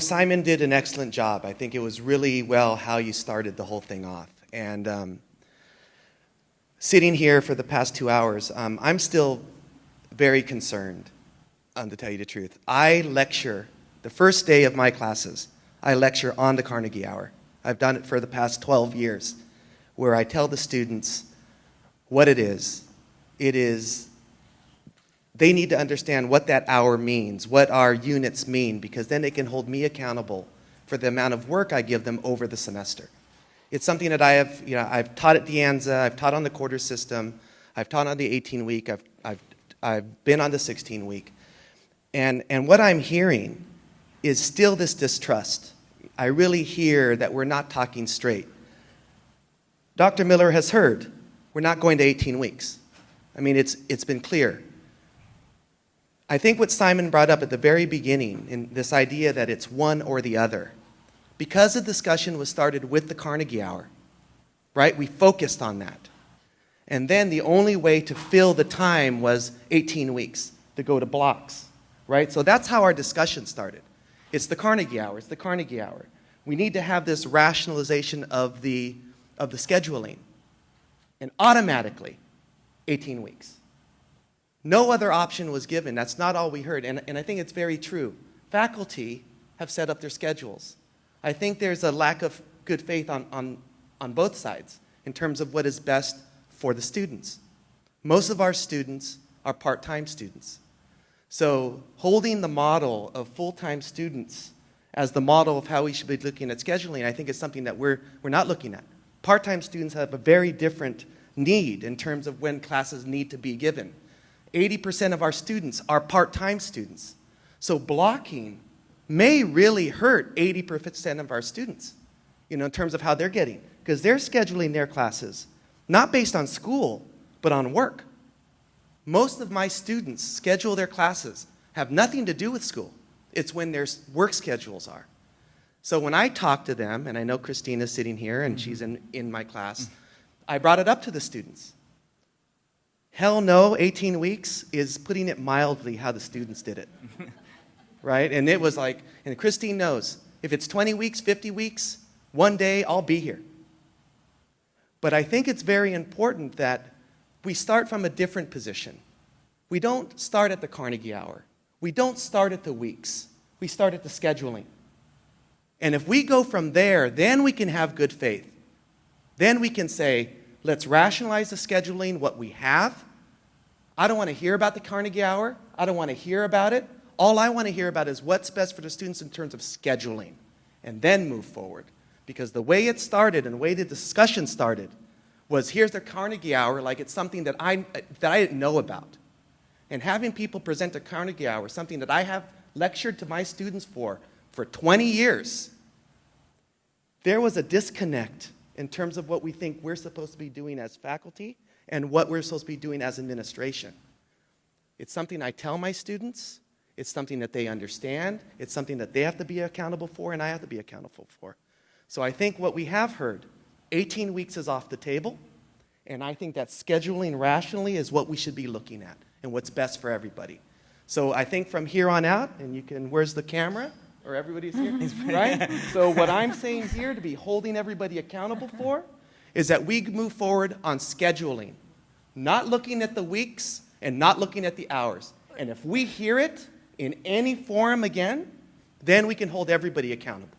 Simon did an excellent job. I think it was really well how you started the whole thing off. And sitting here for the past 2 hours, I'm still very concerned, to tell you the truth. I lecture, the first day of my classes, I lecture on the Carnegie Hour. I've done it for the past 12 years, where I tell the students what it is. They need to understand what that hour means, what our units mean, because then they can hold me accountable for the amount of work I give them over the semester. It's something that I've taught at De Anza, I've taught on the quarter system, I've taught on the 18-week, I've been on the 16-week. And what I'm hearing is still this distrust. I really hear that we're not talking straight. Dr. Miller has heard we're not going to 18 weeks. It's been clear. I think what Simon brought up at the very beginning, in this idea that it's one or the other, because the discussion was started with the Carnegie Hour, right? We focused on that. And then the only way to fill the time was 18 weeks, to go to blocks, right? So that's how our discussion started. It's the Carnegie Hour, it's the Carnegie Hour. We need to have this rationalization of the scheduling. And automatically, 18 weeks. No other option was given. That's not all we heard. And I think it's very true. Faculty have set up their schedules. I think there's a lack of good faith on both sides in terms of what is best for the students. Most of our students are part-time students. So holding the model of full-time students as the model of how we should be looking at scheduling, I think is something that we're not looking at. Part-time students have a very different need in terms of when classes need to be given. 80% of our students are part-time students. So blocking may really hurt 80% of our students, in terms of how they're getting, because they're scheduling their classes not based on school, but on work. Most of my students schedule their classes, have nothing to do with school. It's when their work schedules are. So when I talk to them, and I know Christina's sitting here and she's in my class, I brought it up to the students. Hell no, 18 weeks is putting it mildly how the students did it. Right? And it was like, and Christine knows, if it's 20 weeks, 50 weeks, one day I'll be here. But I think it's very important that we start from a different position. We don't start at the Carnegie Hour. We don't start at the weeks. We start at the scheduling. And if we go from there, then we can have good faith. Then we can say, let's rationalize the scheduling, what we have. I don't want to hear about the Carnegie Hour. I don't want to hear about it. All I want to hear about is what's best for the students in terms of scheduling, and then move forward. Because the way it started and the way the discussion started was here's the Carnegie Hour, like it's something that I didn't know about. And having people present the Carnegie Hour, something that I have lectured to my students for 20 years, there was a disconnect in terms of what we think we're supposed to be doing as faculty and what we're supposed to be doing as administration. It's something I tell my students. It's something that they understand. It's something that they have to be accountable for and I have to be accountable for. So I think what we have heard, 18 weeks is off the table, and I think that scheduling rationally is what we should be looking at and what's best for everybody. So I think from here on out, and you can, where's the camera? Or everybody's here, right? So what I'm saying here to be holding everybody accountable for is that we move forward on scheduling, not looking at the weeks and not looking at the hours. And if we hear it in any forum again, then we can hold everybody accountable.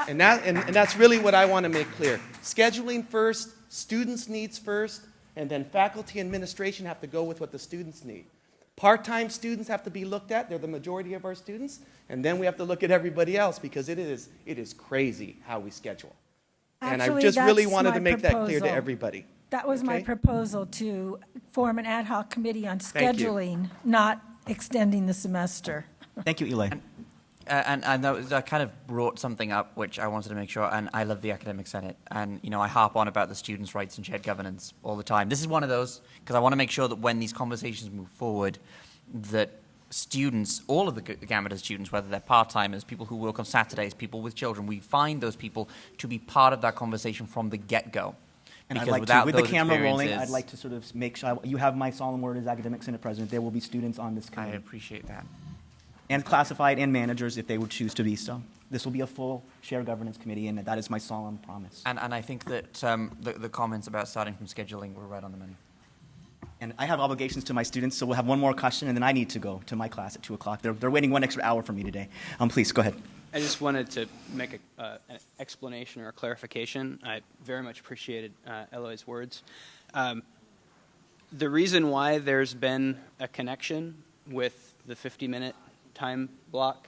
And that's really what I want to make clear. Scheduling first, students' needs first, and then faculty and administration have to go with what the students need. Part-time students have to be looked at. They're the majority of our students. And then we have to look at everybody else because it is crazy how we schedule. And I just really wanted to make that clear to everybody. That was my proposal, to form an ad hoc committee on scheduling, not extending the semester. Thank you, Eli. And that kind of brought something up which I wanted to make sure, and I love the Academic Senate, and I harp on about the students' rights and shared governance all the time. This is one of those, because I want to make sure that when these conversations move forward, that students, all of the gamut of students, whether they're part-timers, people who work on Saturdays, people with children, we find those people to be part of that conversation from the get-go. And I'd like to, with the camera rolling, I'd like to sort of make sure, you have my solemn word as Academic Senate President, there will be students on this committee. I appreciate that. And classified and managers if they would choose to be so. This will be a full shared governance committee, and that is my solemn promise. And I think that the comments about starting from scheduling were right on the money. And I have obligations to my students, so we'll have one more question, and then I need to go to my class at 2 o'clock. They're waiting 1 extra hour for me today. Please, go ahead. I just wanted to make an explanation or a clarification. I very much appreciated Eloy's words. The reason why there's been a connection with the 50-minute time block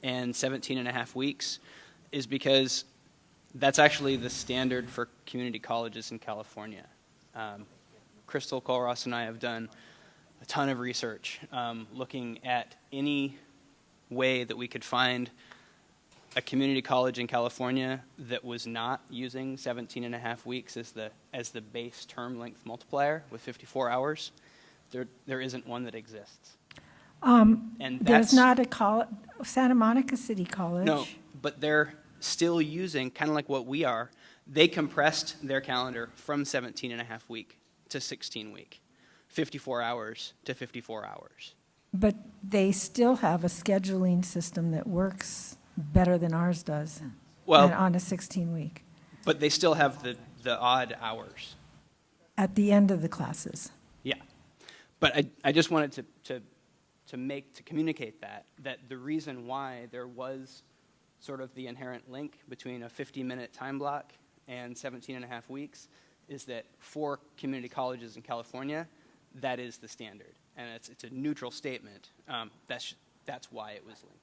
and 17 and a half weeks is because that's actually the standard for community colleges in California. Crystal Colross and I have done a ton of research looking at any way that we could find a community college in California that was not using 17 and a half weeks as the base term length multiplier with 54 hours. There isn't one that exists. And there's not a Santa Monica City College. No, but they're still using, kind of like what we are, they compressed their calendar from 17 and a half week to 16 week, 54 hours to 54 hours. But they still have a scheduling system that works better than ours does, well, on a 16-week. But they still have the odd hours. At the end of the classes. Yeah. But I just wanted to communicate that the reason why there was sort of the inherent link between a 50-minute time block and 17 and a half weeks is that for community colleges in California, that is the standard. And it's a neutral statement. That's why it was linked.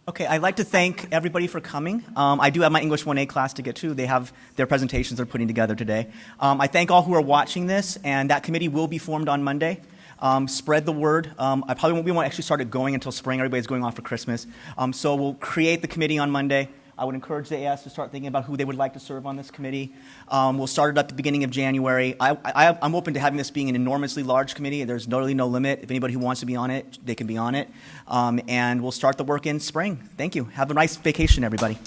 Okay, I'd like to thank everybody for coming. I do have my English 1A class to get to. They have their presentations they're putting together today. I thank all who are watching this, and that committee will be formed on Monday. Spread the word. We won't actually start it going until spring. Everybody's going off for Christmas. So we'll create the committee on Monday. I would encourage the AS to start thinking about who they would like to serve on this committee. We'll start it at the beginning of January. I'm open to having this being an enormously large committee. There's really no limit. If anybody who wants to be on it, they can be on it. And we'll start the work in spring. Thank you. Have a nice vacation, everybody.